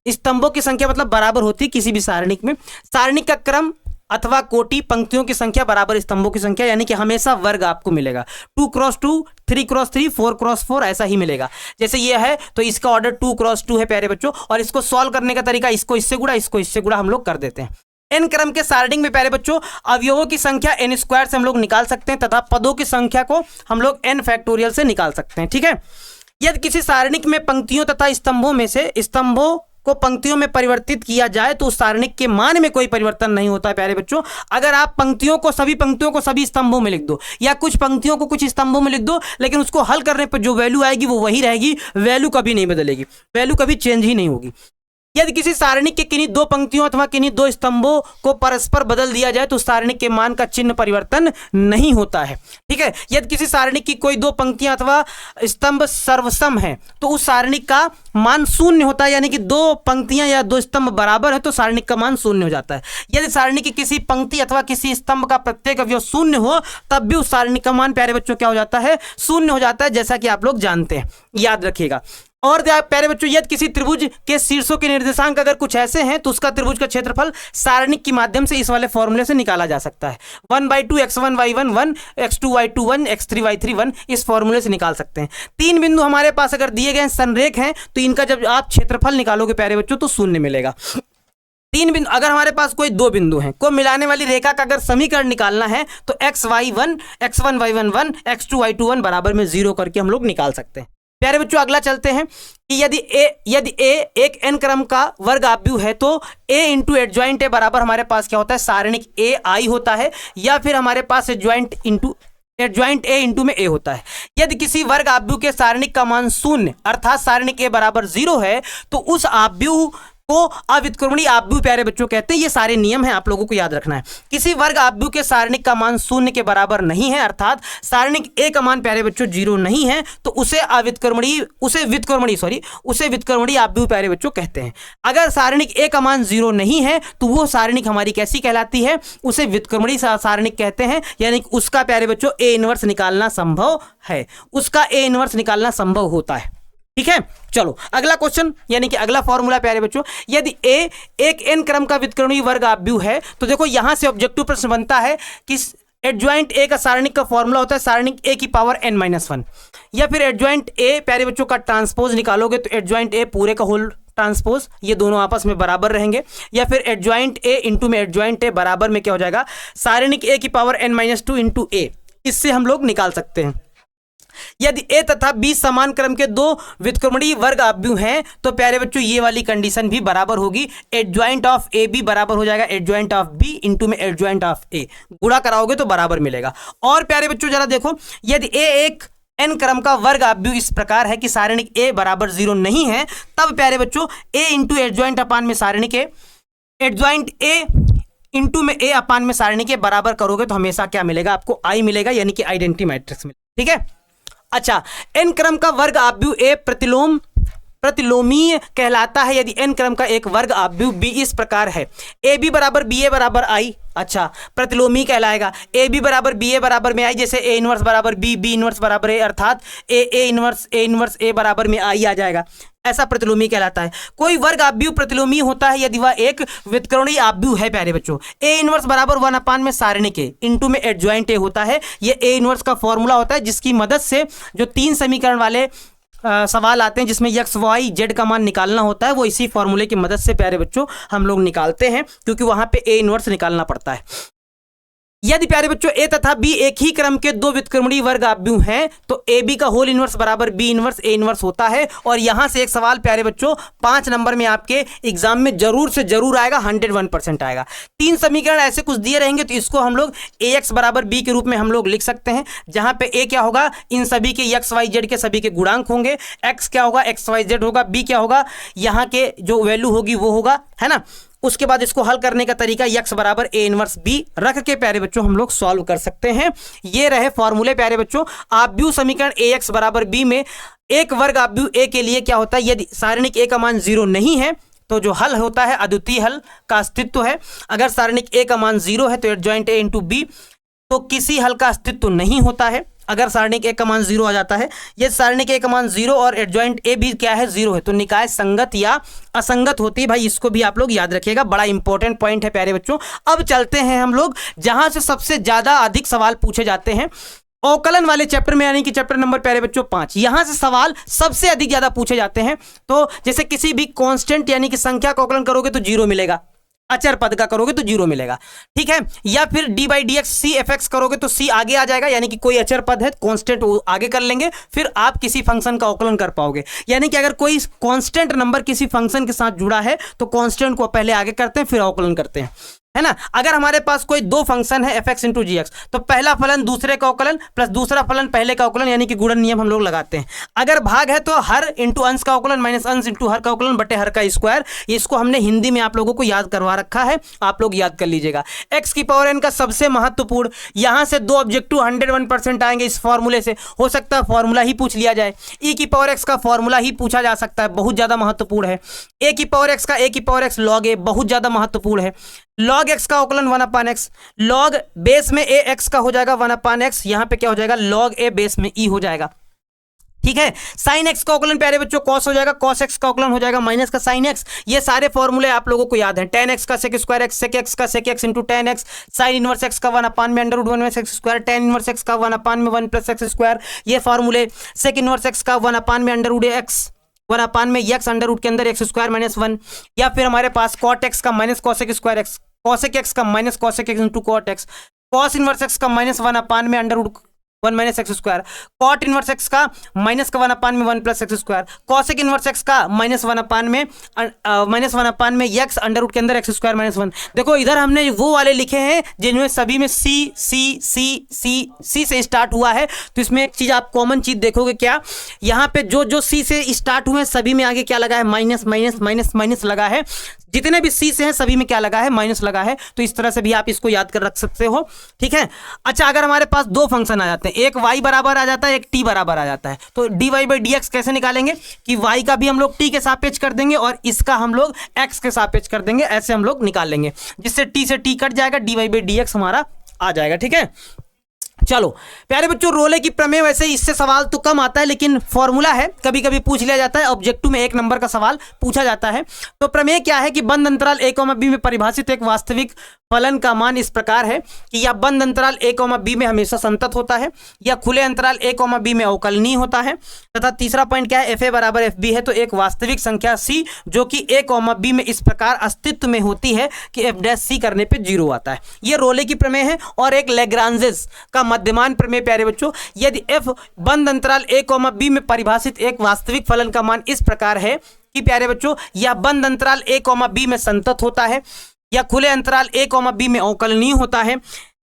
स्तंभों की संख्या मतलब बराबर होती है किसी भी सारणिक में। सारणिक का क्रम अथवा कोटि पंक्तियों की संख्या बराबर स्तंभों की संख्या, यानी कि हमेशा वर्ग आपको मिलेगा 2x2, 3x3, 4x4 ऐसा ही मिलेगा। जैसे ये है तो इसका ऑर्डर 2x2 है प्यारे बच्चों, और इसको सॉल्व करने का तरीका इसको इससे गुणा, इसको इससे गुणा हम लोग कर देते हैं। n क्रम के सारणिक में प्यारे बच्चों अवयवों की संख्या n स्क्वायर से हम लोग निकाल सकते हैं तथा पदों की संख्या को हम लोग n फैक्टोरियल से निकाल सकते हैं। ठीक है, यदि किसी सारणिक में पंक्तियों तथा स्तंभों में से स्तंभों को पंक्तियों में परिवर्तित किया जाए तो उस सारणिक के मान में कोई परिवर्तन नहीं होता है प्यारे बच्चों। अगर आप सभी पंक्तियों को सभी स्तंभों में लिख दो, या कुछ पंक्तियों को कुछ स्तंभों में लिख दो, लेकिन उसको हल करने पर जो वैल्यू आएगी वो वही रहेगी, वैल्यू कभी नहीं बदलेगी, वैल्यू कभी चेंज ही नहीं होगी। यदि किसी सारणिक के किन्हीं दो पंक्तियों अथवा किन्हीं दो स्तंभों को परस्पर बदल दिया जाए तो सारणिक के मान का चिन्ह परिवर्तन नहीं होता है। ठीक है, यदि किसी सारणिक की कोई दो पंक्तियां अथवा स्तंभ सर्वसम है तो उस सारणिक का मान शून्य होता है, यानी कि दो पंक्तियां या दो स्तंभ बराबर है तो सारणिक का मान शून्य हो जाता है। यदि सारणिक की किसी पंक्ति अथवा किसी स्तंभ का प्रत्येक अवयव शून्य हो तब भी उस सारणिक का मान प्यारे बच्चों क्या हो जाता है, शून्य हो जाता है, जैसा कि आप लोग जानते हैं, याद रखिएगा। और प्यारे बच्चों यदि किसी त्रिभुज के शीर्षों के निर्देशांक अगर कुछ ऐसे हैं तो उसका त्रिभुज का क्षेत्रफल सारणिक के माध्यम से इस वाले फॉर्मूले से निकाला जा सकता है। 1/2 x1 y1 1 x2 y2 1 x3 y3 1 इस फॉर्मूले से निकाल सकते हैं। तीन बिंदु हमारे पास अगर दिए गए संरेख हैं तो इनका जब आप क्षेत्रफल निकालोगे प्यारे बच्चों तो शून्य मिलेगा। तीन बिंदु, अगर हमारे पास कोई दो बिंदु हैं को मिलाने वाली रेखा का अगर समीकरण निकालना है तो x1 y1 1 x2 y2 1 बराबर में 0 करके हम लोग निकाल सकते हैं। प्यारे बच्चों अगला चलते हैं कि यदि a एक n क्रम का वर्ग आव्यूह है तो a इंटू एडजॉइंट a बराबर हमारे पास क्या होता है, सारणिक a i होता है, या फिर हमारे पास एडजॉइंट a इंटू में a होता है। यदि किसी वर्ग आव्यूह के सारणिक का मान शून्य अर्थात सारणिक a बराबर 0 है तो उस आव्यूह को अव्युत्क्रमणीय आव्यूह प्यारे बच्चों कहते हैं। ये सारे नियम हैं, आप लोगों को याद रखना है। किसी वर्ग आव्यूह के सारणिक का मान शून्य के बराबर नहीं है अर्थात सारणिक a का मान प्यारे बच्चों 0 नहीं है तो उसे व्युत्क्रमणीय आव्यूह प्यारे बच्चों कहते हैं। अगर सारणिक a का मान 0 नहीं है तो वो सारणिक हमारी कैसी कहलाती है, उसे व्युत्क्रमणीय सारणिक कहते हैं, यानी उसका प्यारे बच्चों a इनवर्स निकालना संभव है, उसका a इनवर्स निकालना संभव होता है। ठीक है, चलो अगला क्वेश्चन यानी कि अगला फॉर्मूला प्यारे बच्चों, यदि a एक n क्रम का व्युत्क्रमणीय वर्ग आव्यूह है तो देखो यहां से ऑब्जेक्टिव प्रश्न बनता है कि एडजॉइंट a का सारणिक का फॉर्मूला होता है सारणिक a की पावर n-1, या फिर एडजॉइंट a प्यारे बच्चों का ट्रांसपोज निकालोगे तो एडजॉइंट a पूरे का होल ट्रांसपोज, ये दोनों आपस में बराबर रहेंगे, या फिर एडजॉइंट a इंटू में एडजॉइंट a बराबर में क्या हो जाएगा, सारणिक a की पावर n-2 इंटू a, इससे हम लोग निकाल सकते हैं। यदि a तथा b समान क्रम के दो व्युत्क्रमणीय वर्ग आव्यूह हैं तो प्यारे बच्चों ये वाली कंडीशन भी बराबर होगी, एडजॉइंट ऑफ ए बी बराबर हो जाएगा एडजॉइंट ऑफ b इंटू में एडजॉइंट ऑफ a, गुणा कराओगे तो बराबर मिलेगा। और प्यारे बच्चों जरा देखो, यदि a एक n क्रम का वर्ग आव्यूह इस प्रकार है कि सारणिक a बराबर 0 नहीं है तब प्यारे बच्चों a इंटू एडजॉइंट अपान में सारणिक a, एडजॉइंट a इंटू में a अपान में सारणिक a बराबर करोगे तो हमेशा क्या मिलेगा, आपको i मिलेगा, यानी कि आइडेंटिटी मैट्रिक्स मिलेगा। ठीक है, अच्छा n क्रम का वर्ग आव्यूह a प्रतिलोमीय कहलाता है यदि n क्रम का एक वर्ग आव्यूह b इस प्रकार है, ए बी बराबर बी ए बराबर आई, अच्छा प्रतिलोमी कहलाएगा। ए बी बराबर बी ए बराबर में आई, जैसे ए इनवर्स बराबर बी, बी इनवर्स बराबर ए, अर्थात ए इनवर्स ए बराबर में आई आ जाएगा, ऐसा प्रतिलोमी कहलाता है। कोई वर्ग आव्यूह प्रतिलोमी होता है यदि वह एक व्युत्क्रमणीय आव्यूह है प्यारे बच्चों। ए इनवर्स बराबर 1 अपान में सारणिक ए इंटू में एडजॉइंट ए होता है, ये ए इनवर्स का फॉर्मूला होता है जिसकी मदद से जो तीन समीकरण वाले सवाल आते हैं जिसमें x y z का मान निकालना होता है, वो इसी फॉर्मूले की मदद से प्यारे बच्चों हम लोग निकालते हैं, क्योंकि वहां पे a इनवर्स निकालना पड़ता है। यदि प्यारे बच्चों a तथा b एक ही क्रम के दो व्युत्क्रमणीय वर्ग आव्यूह हैं तो ए बी का होल इनवर्स बराबर बी इनवर्स ए इनवर्स होता है। और यहां से एक सवाल प्यारे बच्चों 5 नंबर में आपके एग्जाम में जरूर से जरूर आएगा, 101% आएगा। तीन समीकरण ऐसे कुछ दिए रहेंगे तो इसको हम लोग ax बराबर b के रूप में हम लोग लिख सकते हैं, जहां पे a क्या होगा, इन सभी के x y z के सभी के गुणांक होंगे, x क्या होगा x y z होगा, b क्या होगा यहाँ के जो वैल्यू होगी वो होगा, है ना। उसके बाद इसको हल करने का तरीका x बराबर a इनवर्स b रख के प्यारे बच्चों हम लोग सॉल्व कर सकते हैं। ये रहे फॉर्मूले प्यारे बच्चों। आव्यूह समीकरण ax बराबर b में एक वर्ग आव्यूह a के लिए क्या होता है, यदि सारणिक a का मान 0 नहीं है तो जो हल होता है अद्वितीय हल का अस्तित्व है। अगर सारणिक a का मान 0 है तो एडजॉइंट a इंटू b तो किसी हल का अस्तित्व नहीं होता है। अगर सारणिक ए का मान 0 आ जाता है, ये सारणिक ए का मान 0 और एडजॉइंट ए भी क्या है 0 है, तो निकाय संगत या असंगत होती है भाई, इसको भी आप लोग याद रखिएगा, बड़ा इंपॉर्टेंट पॉइंट है प्यारे बच्चों। अब चलते हैं हम लोग जहां से सबसे ज्यादा अधिक सवाल पूछे जाते हैं, अवकलन वाले चैप्टर में, यानी कि चैप्टर नंबर प्यारे बच्चों 5। यहां से सवाल सबसे अधिक ज्यादा पूछे जाते हैं। तो जैसे किसी भी कांस्टेंट यानी कि संख्या का अवकलन करोगे तो 0 मिलेगा, अचर पद का करोगे तो 0 मिलेगा, ठीक है। या फिर d by d x c f x करोगे तो सी आगे आ जाएगा, यानी कि कोई अचर पद है कांस्टेंट वो आगे कर लेंगे, फिर आप किसी फंक्शन का अवकलन कर पाओगे। यानी कि अगर कोई कांस्टेंट नंबर किसी फंक्शन के साथ जुड़ा है तो कांस्टेंट को पहले आगे करते हैं फिर अवकलन करते हैं, है ना। अगर हमारे पास कोई दो फंक्शन है एफ एक्स इंटू जी एक्स, तो पहला फलन दूसरे का अवकलन प्लस दूसरा फलन पहले का अवकलन, यानी कि गुणन नियम हम लोग लगाते हैं। अगर भाग है तो हर इंटू अंश का अवकलन माइनस अंश इंटू हर का अवकलन बटे हर का स्क्वायर। इसको हमने हिंदी में आप लोगों को याद करवा रखा है, आप लोग याद कर लीजिएगा। एक्स की पावर एन का सबसे महत्वपूर्ण, यहां से दो ऑब्जेक्टिव 101% आएंगे इस फॉर्मूले से, हो सकता है फॉर्मूला ही पूछ लिया जाए। ई की पावर एक्स का फॉर्मूला ही पूछा जा सकता है, बहुत ज्यादा महत्वपूर्ण है। ए की पावर एक्स का ए की पावर एक्स लॉग ए बहुत ज्यादा महत्वपूर्ण है। लॉग एक्स का अवकलन 1/x, लॉग बेस में ए एक्स का हो जाएगा 1/x, यहां पे क्या हो जाएगा लॉग ए बेस में ई हो जाएगा, ठीक है। साइन एक्स का अवकलन प्यारे बच्चों कॉस हो जाएगा, कॉस एक्स का अवकलन हो जाएगा माइनस का साइन एक्स। ये सारे फॉर्मूले आप लोगों को याद हैं। टेन एक्स का sec square x, sec x का sec x into tan x, sine inverse x का 1/में under root 1 x square, tan inverse x का 1/में 1 प्लस एक्स स्क्वायर, ये फॉर्मूले। सेक इनवर्स एक्स का 1/में अंडर रूट एक्स, 1/में एक्स अंडर रूट के अंदर एक्स स्क्वायर माइनस 1। या फिर हमारे पास कॉट एक्स का minus cosec square x, cosec x का minus cosec x into cot x, cos inverse x का माइनस 1/में under root 1 minus x square, cot inverse x का माइनस का 1/में 1 plus x square, cosec inverse x का माइनस 1/में एक्स अंडर रूट के अंदर एक्स स्क्वायर माइनस 1। देखो इधर हमने वो वाले लिखे हैं जिनमें सभी में सी सी सी सी सी से स्टार्ट हुआ है। तो इसमें एक चीज आप कॉमन चीज देखोगे क्या, यहाँ पे जो जो सी से स्टार्ट हुए हैं सभी में आगे क्या लगा है माइनस माइनस माइनस माइनस लगा है। जितने भी सी से हैं सभी में क्या लगा है माइनस लगा है। तो इस तरह से भी आप इसको याद कर रख सकते हो, ठीक है। अच्छा अगर हमारे पास दो फंक्शन आ जाते हैं, एक y बराबर आ जाता है एक t बराबर आ जाता है, तो dy बाई डी एक्स कैसे निकालेंगे कि y का भी हम लोग t के सापेक्ष कर देंगे और इसका हम लोग x के सापेक्ष कर देंगे, ऐसे हम लोग निकाल लेंगे, जिससे t से t कट जाएगा, dy बाई डी एक्स हमारा आ जाएगा, ठीक है। चलो प्यारे बच्चों, रोले की प्रमेय वैसे इससे सवाल तो कम आता है, लेकिन फॉर्मूला है, कभी कभी पूछ लिया जाता है, ऑब्जेक्टिव में 1 नंबर का सवाल पूछा जाता है। तो प्रमेय क्या है कि बंद अंतराल a, b में परिभाषित एक वास्तविक फलन का मान इस प्रकार है कि या बंद अंतराल a, b में हमेशा संतत होता है, या खुले अंतराल a, b में अवकलनीय होता है, तथा तीसरा पॉइंट क्या है, fa बराबर fb है। तो एक वास्तविक संख्या c जो कि a, b में इस प्रकार अस्तित्व में होती है कि f डैश c करने पे 0 आता है। ये रोले की प्रमेय है। और एक लैग्रांजेस का मध्यमान प्रमेय प्यारे बच्चों, यदि f बंद अंतराल a, b में परिभाषित एक वास्तविक फलन का मान इस प्रकार है कि प्यारे बच्चों या बंद अंतराल a, b में संतत होता है या खुले अंतराल a, b में अवकलनीय होता है,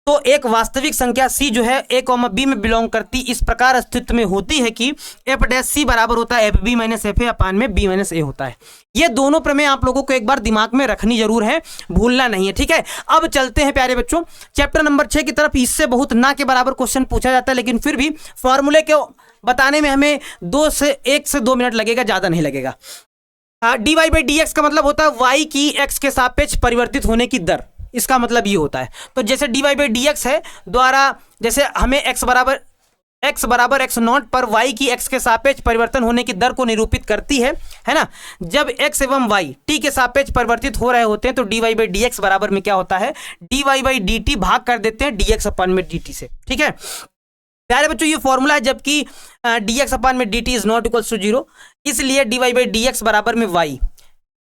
तो एक वास्तविक संख्या c जो है a, b में बिलोंग करती इस प्रकार अस्तित्व में होती है कि f डैश c बराबर होता है fb माइनस fa अपान में b माइनस a होता है। ये दोनों प्रमेय आप लोगों को एक बार दिमाग में रखनी जरूर है, भूलना नहीं है, ठीक है। अब चलते हैं प्यारे बच्चों चैप्टर नंबर 6 की तरफ। इससे बहुत ना के बराबर क्वेश्चन पूछा जाता है, लेकिन फिर भी फॉर्मूले को बताने में हमें 1 से 2 मिनट लगेगा, ज्यादा नहीं लगेगा। dy बाई डी एक्स का मतलब होता है y की x के सापेक्ष परिवर्तित होने की दर, इसका मतलब ये होता है। तो जैसे dy बाई डी एक्स है द्वारा, जैसे हमें x बराबर x नॉट पर y की x के सापेक्ष परिवर्तन होने की दर को निरूपित करती है ना। जब x एवं y t के सापेक्ष परिवर्तित हो रहे होते हैं तो dy बाई डी एक्स बराबर में क्या होता है, dy बाई डी टी भाग कर देते हैं dx अपान में dt से, ठीक है प्यारे बच्चों। ये फॉर्मूला है, जबकि dx अपान में dt is not equals to 0, इसलिए dy बाई डी एक्स बराबर में y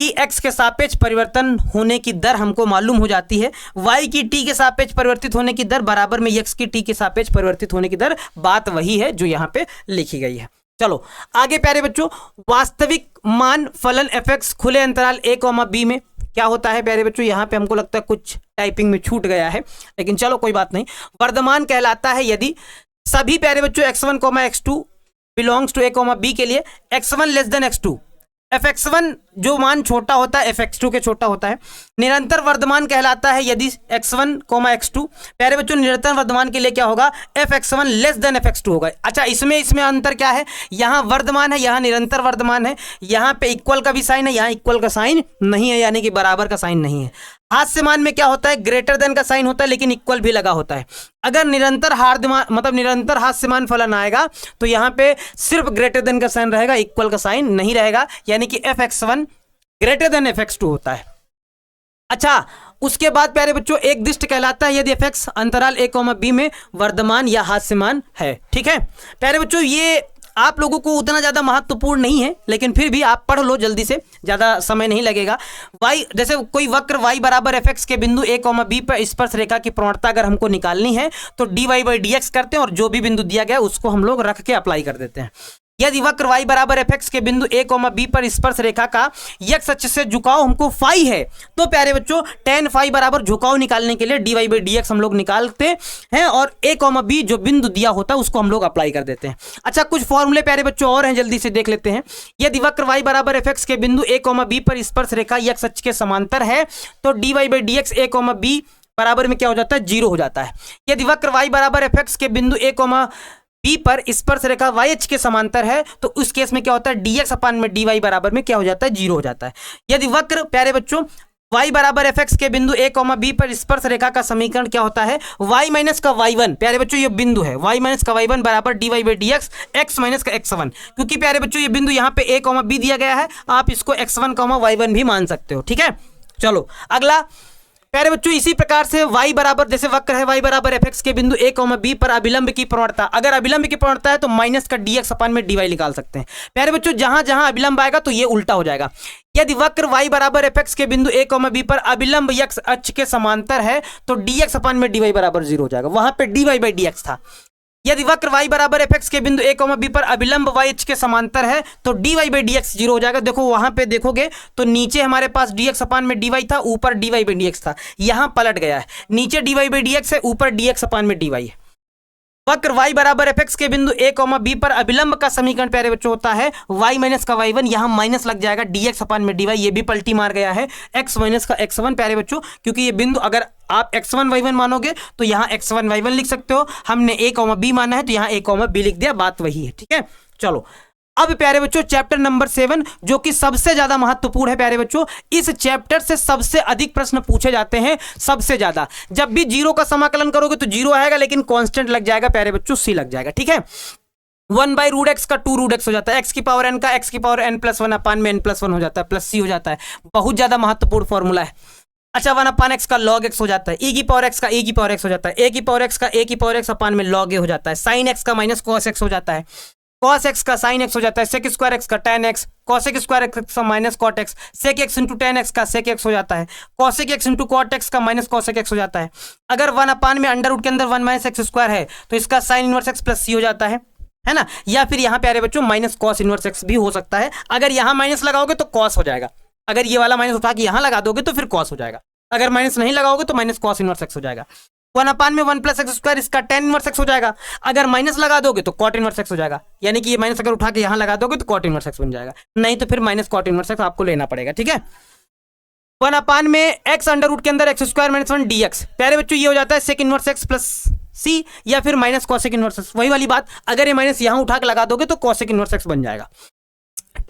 की x के सापेक्ष परिवर्तन होने की दर हमको मालूम हो जाती है, y की t के सापेक्ष परिवर्तित होने की दर बराबर में x की t के सापेक्ष परिवर्तित होने की दर। बात वही है जो यहाँ पे लिखी गई है। चलो आगे प्यारे बच्चों, वास्तविक मान फलन fx खुले अंतराल a, b में क्या होता है प्यारे बच्चों, यहाँ पे हमको लगता है कुछ टाइपिंग में छूट गया है, लेकिन चलो कोई बात नहीं। वर्धमान कहलाता है यदि सभी प्यारे बच्चों x1, x2 belongs to a, b के लिए x1 less than x2, fx1 जो मान छोटा होता है f(x2) के छोटा होता है। निरंतर वर्धमान कहलाता है यदि x1, x2। प्यारे बच्चों निरंतर वर्धमान के लिए क्या होगा, f(x1) लेस देन f(x2) होगा। अच्छा इसमें अंतर क्या है, यहाँ वर्धमान है, यहाँ निरंतर वर्धमान है, यहाँ पे इक्वल का भी साइन है, यहाँ इक्वल का साइन नहीं है, यानी कि बराबर का साइन नहीं है। हास्यमान में क्या होता है, ग्रेटर देन का साइन होता है लेकिन इक्वल भी लगा होता है। अगर निरंतर निरंतर हास्यमान फलन आएगा तो यहाँ पे सिर्फ ग्रेटर देन का साइन रहेगा, इक्वल का साइन नहीं रहेगा, यानी कि f(x1) ग्रेटर देन f(x2) होता है। अच्छा उसके बाद प्यारे बच्चों एक दिष्ट कहलाता है यदि f(x) अंतराल a, b में वर्धमान या हास्यमान है। ठीक है प्यारे बच्चों, ये आप लोगों को उतना ज़्यादा महत्वपूर्ण नहीं है, लेकिन फिर भी आप पढ़ लो जल्दी से, ज़्यादा समय नहीं लगेगा। y जैसे कोई वक्र y बराबर f(x) के बिंदु a, b पर स्पर्श रेखा की प्रवणता अगर हमको निकालनी है तो dy/dx करते हैं और जो भी बिंदु दिया गया है उसको हम लोग रख के अप्लाई कर देते हैं। यदि वक्र y बराबर f(x) के बिंदु a, b पर स्पर्श रेखा का x अक्ष से झुकाव हमको फाई है तो प्यारे बच्चों tan फाई बराबर झुकाव निकालने के लिए dy/dx हम लोग निकालते हैं और a, b जो बिंदु दिया होता है उसको हम लोग अप्लाई कर देते हैं। अच्छा कुछ फॉर्मूले प्यारे बच्चों और हैं, जल्दी से देख लेते हैं। यदि वक्र y बराबर f(x) के बिंदु a, b पर स्पर्श रेखा x अक्ष के समांतर है तो dy/dx a, b बराबर में क्या हो जाता है, 0 हो जाता है। यदि वक्र y बराबर f(x) के बिंदु a, b पर स्पर्श रेखा y के समांतर है तो उस केस में क्या होता है, dx अपान में dy बराबर में क्या हो जाता है, 0 हो जाता है। यदि वक्र प्यारे बच्चों y बराबर f(x) के बिंदु a, b पर स्पर्श रेखा का समीकरण क्या होता है, y माइनस का y1, प्यारे बच्चों ये बिंदु है, y माइनस का y1 बराबर dy/dx x माइनस का x1, क्योंकि प्यारे बच्चों ये बिंदु यहाँ पे a, b दिया गया है, आप इसको x1, y1 भी मान सकते हो। ठीक है चलो अगला प्यारे बच्चों इसी प्रकार से y बराबर, जैसे वक्र है y बराबर f(x) के बिंदु a, b पर अभिलंब की प्रवणता, अगर अभिलंब की प्रवणता है तो माइनस का dx अपान में dy निकाल सकते हैं। प्यारे बच्चों जहां जहां अभिलंब आएगा तो ये उल्टा हो जाएगा। यदि वक्र y बराबर f(x) के बिंदु a, b पर अभिलंब x अक्ष के समांतर है तो dx अपान में dy बराबर 0 हो जाएगा, वहां पे dy/dx था। यदि वक्र y बराबर f(x) के बिंदु a, b पर अभिलंब y अक्ष के समांतर है तो dy/dx 0 हो जाएगा। देखो वहां पे देखोगे तो नीचे हमारे पास dx अपान में dy था, ऊपर dy/dx था, यहां पलट गया है, नीचे dy/dx है, ऊपर dx अपान में dy है। वक्र y बराबर f(x) के बिंदु a, b पर अभिलंब का समीकरण प्यारे बच्चों होता है y माइनस का y1, यहां माइनस लग जाएगा, dx अपान में dy, ये भी पलटी मार गया है, x माइनस का x1 प्यारे बच्चों, क्योंकि ये बिंदु अगर आप x1 y1 मानोगे तो यहाँ x1 y1 लिख सकते हो, हमने a, b माना है तो यहाँ a, b लिख दिया, बात वही है। ठीक है चलो अब प्यारे बच्चों चैप्टर नंबर 7 जो कि सबसे ज्यादा महत्वपूर्ण है प्यारे बच्चों, इस चैप्टर से सबसे अधिक प्रश्न पूछे जाते हैं, सबसे ज्यादा। जब भी 0 का समाकलन करोगे तो 0 आएगा, लेकिन कांस्टेंट लग जाएगा प्यारे बच्चों, c लग जाएगा। ठीक है 1/√x का 2√x हो जाता है, x की पावर n का x की पावर n+1 अपान में n+1 हो जाता है, प्लस c हो जाता है, बहुत ज्यादा महत्वपूर्ण फॉर्मूला है। अच्छा 1/x का log x हो जाता है, e की पावर x का e की पावर x हो जाता है, a की पावर x का a की पावर x अपान में log a हो जाता है, sin x का माइनस cos x हो जाता है, cos x का sin x हो जाता है, sec स्क्वायर x का tan x, cosec square x का minus cot x, sec x into tan x का sec x हो जाता है, cosec x into cot x का माइनस cosec x हो जाता है। अगर 1 अपान में अंडर रूट के अंदर 1 माइनस x स्क्वायर है तो इसका sin inverse x plus c हो जाता है ना, या फिर यहाँ प्यारे बच्चों माइनस cos इनवर्स x भी हो सकता है। अगर यहाँ माइनस लगाओगे तो cos हो जाएगा, अगर ये वाला माइनस उठा के यहाँ लगा दोगे तो फिर cos हो जाएगा, अगर माइनस नहीं लगाओगे तो माइनस cos इनवर्स x हो जाएगा। 1 अपान में 1 प्लस एक्स स्क्वायर, इसका tan इनवर्स x हो जाएगा, अगर माइनस लगा दोगे तो cot इनवर्स x हो जाएगा, यानी कि ये माइनस अगर उठा के यहाँ लगा दोगे तो cot इनवर्स x बन जाएगा, नहीं तो फिर माइनस cot इनवर्स x आपको लेना पड़ेगा। ठीक है 1 अपान में x अंडर रूट के अंदर एक्स स्क्वायर माइनस 1 dx, प्यारे बच्चों ये हो जाता है sec inverse x plus c या फिर माइनस cosec इनवर्स x, वही वाली बात, अगर ये माइनस यहाँ उठा के लगा दोगे तो cosec इनवर्स x बन जाएगा।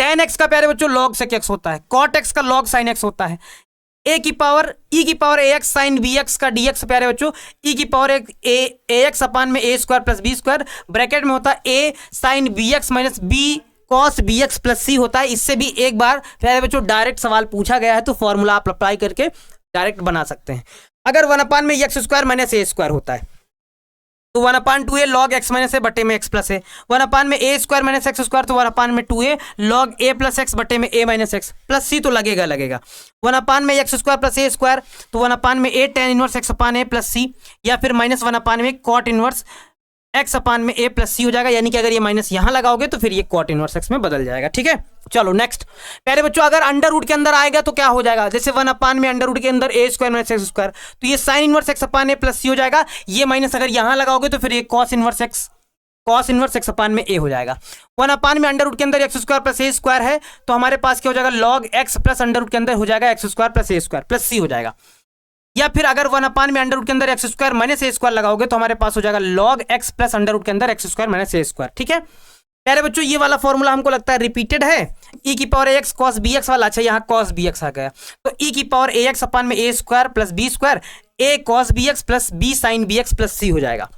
tan x का प्यारे बच्चों log sec x होता है, cot x का log sin x होता है, e की पावर ax साइन bx का dx प्यारे बच्चों e की पावर ax अपान में a square plus b square, bracket में होता है a sin bx minus b cos bx plus c होता है। इससे भी एक बार प्यारे बच्चों डायरेक्ट सवाल पूछा गया है तो फॉर्मूला आप अप्लाई करके डायरेक्ट बना सकते हैं। अगर 1 अपान में x square minus a square होता है तो 1/2a log x minus a बटे में x प्लस a, 1 अपान में a square minus x square तो 1 अपान में 2a log a plus x बटे में a minus x plus c तो लगेगा 1 अपान में x square plus a square तो 1 अपान में a tan inverse x upon a plus c, या फिर माइनस 1 अपान में cot इनवर्स x अपान में a प्लस c हो जाएगा, यानी कि अगर ये माइनस यहाँ लगाओगे तो फिर ये cot इनवर्स x में बदल जाएगा। ठीक है चलो नेक्स्ट प्यारे बच्चों, अगर अंडर रूट के अंदर आएगा तो क्या हो जाएगा, जैसे 1 अपान में अंडर रूट के अंदर a square minus x square तो ये sign inverse x upon a plus c हो जाएगा, ये माइनस अगर यहाँ लगाओगे तो फिर ये cos inverse x cos inverse x upon में ए हो जाएगा। 1 अपान में अंडर रूट के अंदर x square plus a square है, तो हमारे पास क्या हो जाएगा, log x plus under root के अंदर हो जाएगा x square plus a square plus c हो जाएगा। या फिर अगर 1 अपान में अंडर रूट के अंदर x square minus a square लगाओगे तो हमारे पास हो जाएगा log x plus under root के अंदर x square minus a square. ठीक है प्यारे बच्चों, ये वाला फॉर्मूला हमको लगता है रिपीटेड है। ई की power x cos b x वाला, अच्छा यहाँ कॉस बी एक्स आ गया, तो ई की पावर ए एक्स अपान में a square plus b square a cos b x plus b sine b x plus c हो जाएगा।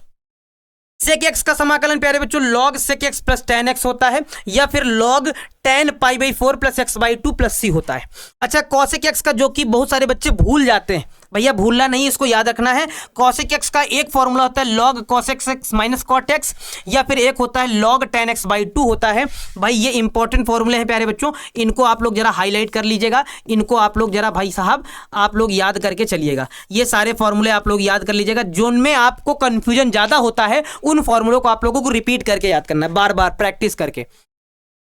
सेक एक्स का समाकलन प्यारे बच्चों log sec x plus tan x होता है, या फिर log tan pi by 4 plus x by 2 plus c होता है। अच्छा कॉसेक एक्स का जो कि बहुत सारे बच्चे भूल जाते हैं, भैया भूलना नहीं, इसको याद रखना है। कॉसेक एक्स का एक फॉर्मूला होता है log cosec x minus cot x, या फिर एक होता है लॉग टेन एक्स बाई 2 होता है। भाई ये इंपॉर्टेंट फॉर्मूले हैं प्यारे बच्चों, इनको आप लोग जरा हाईलाइट कर लीजिएगा, इनको आप लोग जरा भाई साहब आप लोग याद करके चलिएगा। ये सारे फॉर्मूले आप लोग याद कर लीजिएगा, जिनमें आपको कंफ्यूजन ज़्यादा होता है उन फॉर्मूलों को आप लोगों को रिपीट करके याद करना है, बार बार प्रैक्टिस करके।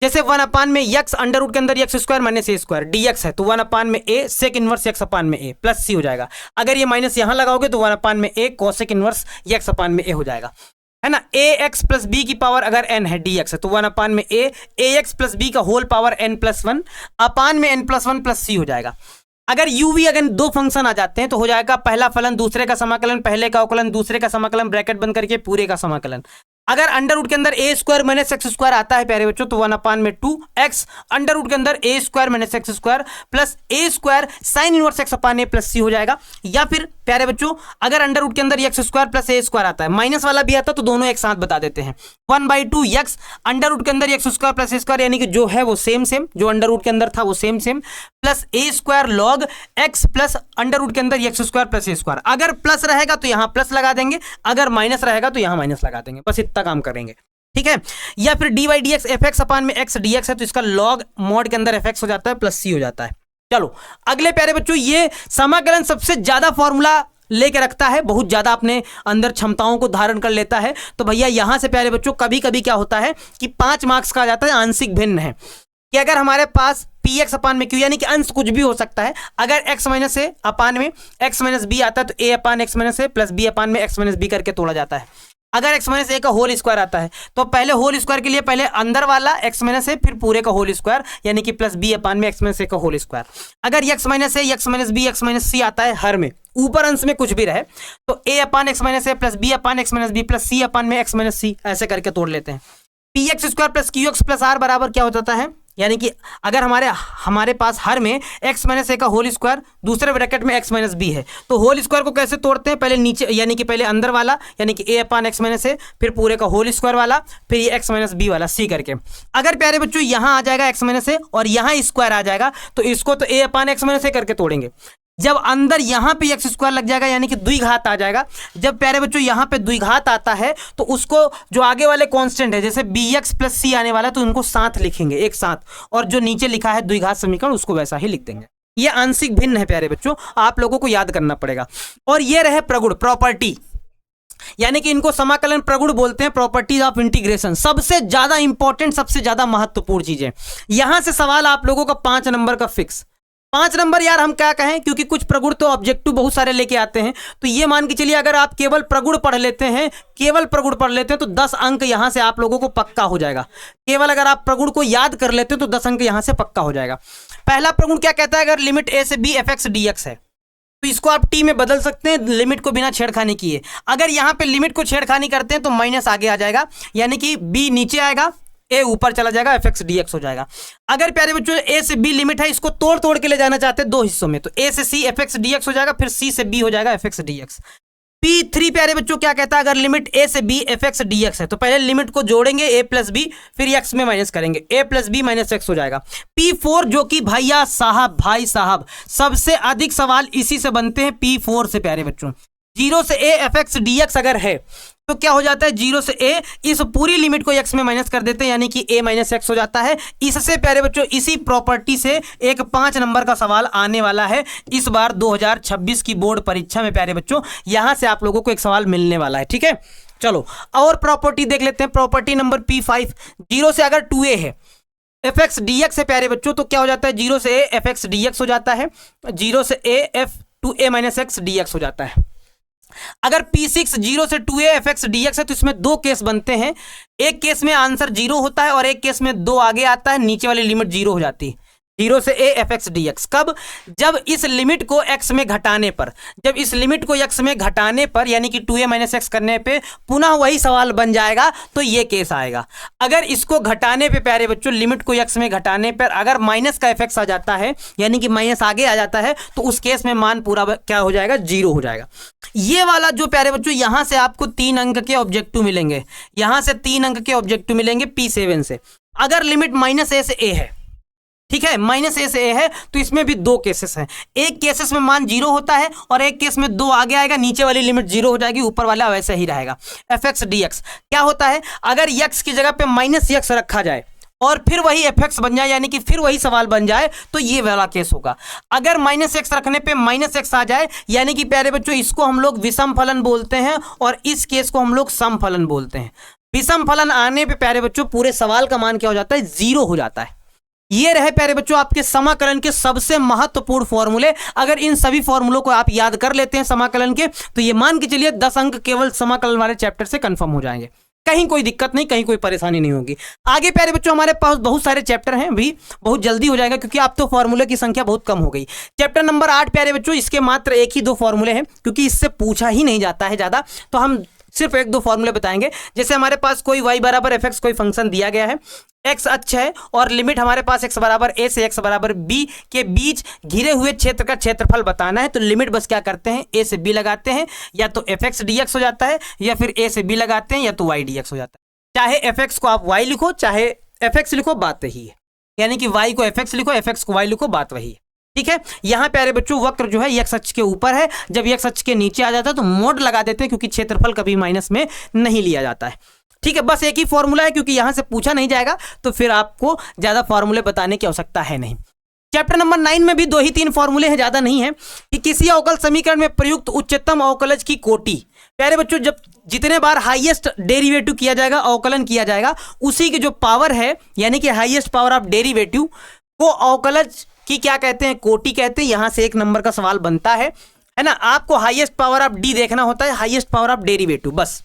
जैसे 1 अपान में एक्स अंडर रूट के अंदर x square minus a square dx है, तो 1 अपान में ए सेक इनवर्स एक्स अपान में ए प्लस सी हो जाएगा। अगर ये माइनस यहां लगाओगे तो 1 अपान में ए कोसेक इनवर्स एक्स अपान में ए हो जाएगा, है ना। ए एक्स प्लस बी की पावर अगर एन है डी एक्स है, तो 1 अपान में ए एक्स प्लस बी का होल पावर एन प्लस 1 अपान में एन प्लस 1 प्लस सी हो जाएगा। अगर यूवी अगर दो फंक्शन आ जाते हैं तो हो जाएगा पहला फलन दूसरे का समाकलन, पहले का अवकलन दूसरे का समाकलन, ब्रैकेट बंद करके पूरे का समाकलन। अगर अंडर रूट के अंदर a square minus x square आता है प्यारे बच्चों, तो 1 अपान में 2 एक्स अंडर रूट के अंदर a square minus x square plus a square sine inverse x upon a plus c हो जाएगा। या फिर प्यारे बच्चों अगर अंडर रूट के अंदर x square plus a square आता है, माइनस वाला भी आता है तो दोनों एक साथ बता देते हैं। 1/2 एक्स अंडर रूट के अंदर x square plus a square, यानी कि जो है वो सेम जो अंडर रूट के अंदर था वो same plus a square log x plus under root के अंदर x square plus a square. अगर प्लस रहेगा तो यहाँ प्लस लगा देंगे, अगर माइनस रहेगा तो यहाँ माइनस लगा देंगे, बस इतना काम करेंगे। ठीक है, या फिर d y d x f x upon में एक्स डी एक्स है, तो इसका लॉग मॉड के अंदर एफ एक्स हो जाता है प्लस सी हो जाता है। चलो अगले प्यारे बच्चों, ये समाकलन सबसे ज्यादा फॉर्मूला लेके रखता है, बहुत ज्यादा अपने अंदर क्षमताओं को धारण कर लेता है। तो भैया यहां से प्यारे बच्चों कभी कभी क्या होता है कि 5 मार्क्स का आ जाता है आंशिक भिन्न है, कि अगर हमारे पास पी एक्स अपान में क्यू यानी कि अंश कुछ भी हो सकता है, अगर एक्स माइनस ए अपान में एक्स माइनस बी आता है तो a upon x minus a plus b upon में एक्स माइनस बी करके तोड़ा जाता है। अगर एक्स माइनस ए का होल स्क्वायर आता है तो पहले होल स्क्वायर के लिए पहले अंदर वाला एक्स माइनस ए फिर पूरे का होल स्क्वायर, यानी कि प्लस बी अपान में एक्स माइनस ए का होल स्क्वायर। अगर x minus a x minus b x minus c आता है हर में, ऊपर अंश में कुछ भी रहे, तो a upon x minus a plus b upon x minus b plus c upon में एक्स माइनस सी, ऐसे करके तोड़ लेते हैं। P x square plus q x plus r बराबर क्या हो जाता है, यानी कि अगर हमारे पास हर में एक्स माइनस ए का होल स्क्वायर दूसरे ब्रैकेट में एक्स माइनस बी है, तो होल स्क्वायर को कैसे तोड़ते हैं, पहले नीचे यानी कि पहले अंदर वाला यानी कि ए अपान एक्स माइनस ए, फिर पूरे का होल स्क्वायर वाला, फिर ये एक्स माइनस बी वाला सी करके। अगर प्यारे बच्चों यहाँ आ जाएगा एक्स माइनस ए और यहाँ स्क्वायर आ जाएगा तो इसको तो ए अपान एक्स माइनस ए करके तोड़ेंगे। जब अंदर यहां पे एक्स स्क्वायर लग जाएगा यानी कि द्विघात आ जाएगा, जब प्यारे बच्चों यहां पे द्विघात आता है तो उसको जो आगे वाले कांस्टेंट है जैसे बी एक्स प्लस सी आने वाला है तो उनको साथ लिखेंगे एक साथ, और जो नीचे लिखा है द्विघात समीकरण उसको वैसा ही लिख देंगे। ये आंशिक भिन्न है प्यारे बच्चों, आप लोगों को याद करना पड़ेगा। और ये रहे प्रगुण प्रॉपर्टी, यानी कि इनको समाकलन प्रगुण बोलते हैं, प्रॉपर्टीज ऑफ इंटीग्रेशन। सबसे ज्यादा इंपॉर्टेंट सबसे ज्यादा महत्वपूर्ण चीजें, यहां से सवाल आप लोगों का 5 नंबर का फिक्स। 5 नंबर यार हम क्या कहें, क्योंकि कुछ प्रगुण तो ऑब्जेक्टिव बहुत सारे लेके आते हैं, तो ये मान के चलिए अगर आप केवल प्रगुण पढ़ लेते हैं, केवल प्रगुण पढ़ लेते हैं तो 10 अंक यहां से आप लोगों को पक्का हो जाएगा। केवल अगर आप प्रगुण को याद कर लेते हैं तो 10 अंक यहां से पक्का हो जाएगा। पहला प्रगुण क्या कहता है, अगर लिमिट ए से b f x d x है तो इसको आप टी में बदल सकते हैं लिमिट को बिना छेड़खानी किए। अगर यहां पे लिमिट को छेड़खानी करते हैं तो माइनस आगे आ जाएगा, यानी कि बी नीचे आएगा ए ऊपर चला जाएगा, एफ एक्स डी एक्स हो जाएगा। अगर प्यारे बच्चों ए से बी लिमिट है, इसको तोड़ तोड़ के ले जाना चाहते हैं 2 हिस्सों में, तो ए से c f x d x हो जाएगा, फिर सी से बी हो जाएगा F x d x. P3 प्यारे बच्चों क्या कहता है, अगर लिमिट ए से b f x d x है तो पहले लिमिट को जोड़ेंगे ए प्लस बी, फिर एक्स में माइनस करेंगे, a plus b minus x हो जाएगा। P4 जो कि भैया साहब भाई साहब सबसे अधिक सवाल इसी से बनते हैं, P4 से प्यारे बच्चों। 0 से A F x d x अगर है तो क्या हो जाता है, 0 से ए इस पूरी लिमिट को x में माइनस कर देते हैं, यानी कि a माइनस एक्स हो जाता है। इससे प्यारे बच्चों इसी प्रॉपर्टी से एक 5 नंबर का सवाल आने वाला है इस बार 2026 की बोर्ड परीक्षा में प्यारे बच्चों, यहां से आप लोगों को एक सवाल मिलने वाला है। ठीक है, चलो और प्रॉपर्टी देख लेते हैं। प्रॉपर्टी नंबर P5, 0 से अगर 2a है एफ एक्स डी एक्स है प्यारे बच्चों, तो क्या हो जाता है, 0 से A F x d x हो जाता है, 0 से A F two A minus x d x हो जाता है। अगर P6 0 से 2a fx dx है तो इसमें दो केस बनते हैं। एक केस में आंसर 0 होता है और एक केस में 2 आगे आता है, नीचे वाली लिमिट 0 हो जाती है। 0 से a fx dx कब? जब इस लिमिट को x में घटाने पर, जब इस लिमिट को x में घटाने पर यानी कि 2a माइनस एक्स करने पे पुनः वही सवाल बन जाएगा, तो ये केस आएगा। अगर इसको घटाने पे प्यारे बच्चों, लिमिट को x में घटाने पर अगर माइनस का fx आ जाता है यानी कि माइनस आगे आ जाता है, तो उस केस में मान पूरा क्या हो जाएगा? 0 हो जाएगा। ये वाला जो प्यारे बच्चों, यहां से आपको 3 अंक के ऑब्जेक्टिव मिलेंगे, यहां से 3 अंक के ऑब्जेक्टिव मिलेंगे P7 से। अगर लिमिट माइनस a से a है, ठीक है, माइनस a से a है, तो इसमें भी दो केसेस हैं। एक केसेस में मान 0 होता है और एक केस में 2 आगे आएगा, नीचे वाली लिमिट 0 हो जाएगी, ऊपर वाला वैसे ही रहेगा। fx dx क्या होता है? अगर x की जगह पे माइनस x रखा जाए और फिर वही fx बन जाए यानी कि फिर वही सवाल बन जाए, तो ये वाला केस होगा। अगर माइनस x रखने पे माइनस x आ जाए यानी कि प्यारे बच्चों, इसको हम लोग विषम फलन बोलते हैं और इस केस को हम लोग सम फलन बोलते हैं। विषम फलन आने पे प्यारे बच्चों पूरे सवाल का मान क्या हो जाता है? 0 हो जाता है। ये रहे प्यारे बच्चों आपके समाकलन के सबसे महत्वपूर्ण फॉर्मूले। अगर इन सभी फॉर्मूलों को आप याद कर लेते हैं समाकलन के, तो ये मान के चलिए 10 अंक केवल समाकलन वाले चैप्टर से कंफर्म हो जाएंगे। कहीं कोई दिक्कत नहीं, कहीं कोई परेशानी नहीं होगी। आगे प्यारे बच्चों हमारे पास बहुत सारे चैप्टर हैं, भी बहुत जल्दी हो जाएगा क्योंकि अब तो फॉर्मूले की संख्या बहुत कम हो गई। चैप्टर नंबर 8 प्यारे बच्चों, इसके मात्र एक ही 2 फॉर्मूले हैं क्योंकि इससे पूछा ही नहीं जाता है ज्यादा, तो हम सिर्फ 1-2 फॉर्मूले बताएंगे। जैसे हमारे पास कोई y बराबर fx कोई फंक्शन दिया गया है, x अक्ष है और लिमिट हमारे पास x बराबर a से x बराबर b के बीच घिरे हुए क्षेत्र का क्षेत्रफल बताना है, तो लिमिट बस क्या करते हैं? a से b लगाते हैं, या तो fx dx हो जाता है, या फिर a से b लगाते हैं, या तो y dx हो जाता है। चाहे fx को आप y लिखो, चाहे fx लिखो, बात वही है। यानी कि y को fx लिखो, fx को y लिखो, बात वही है। ठीक है, यहां प्यारे बच्चों वक्र जो है x अक्ष के ऊपर है, जब x अक्ष के नीचे आ जाता है तो मोड लगा देते हैं क्योंकि क्षेत्रफल कभी माइनस में नहीं लिया जाता है। ठीक है, बस एक ही फॉर्मूला है क्योंकि यहां से पूछा नहीं जाएगा, तो फिर आपको ज्यादा फॉर्मूले बताने की आवश्यकता है नहीं। चैप्टर नंबर 9 में भी 2 ही 3 फॉर्मूले हैं, ज्यादा नहीं है। कि किसी अवकल समीकरण में प्रयुक्त उच्चतम अवकलज की कोटि, प्यारे बच्चों जब जितने बार हाईएस्ट डेरिवेटिव किया जाएगा, अवकलन किया जाएगा, उसी की जो पावर है यानी कि हाईएस्ट पावर ऑफ डेरिवेटिव को अवकलज की क्या कहते हैं? कोटि कहते हैं। यहां से 1 नंबर का सवाल बनता है ना। आपको हाईएस्ट पावर ऑफ डी देखना होता है, हाईएस्ट पावर ऑफ डेरिवेटिव। बस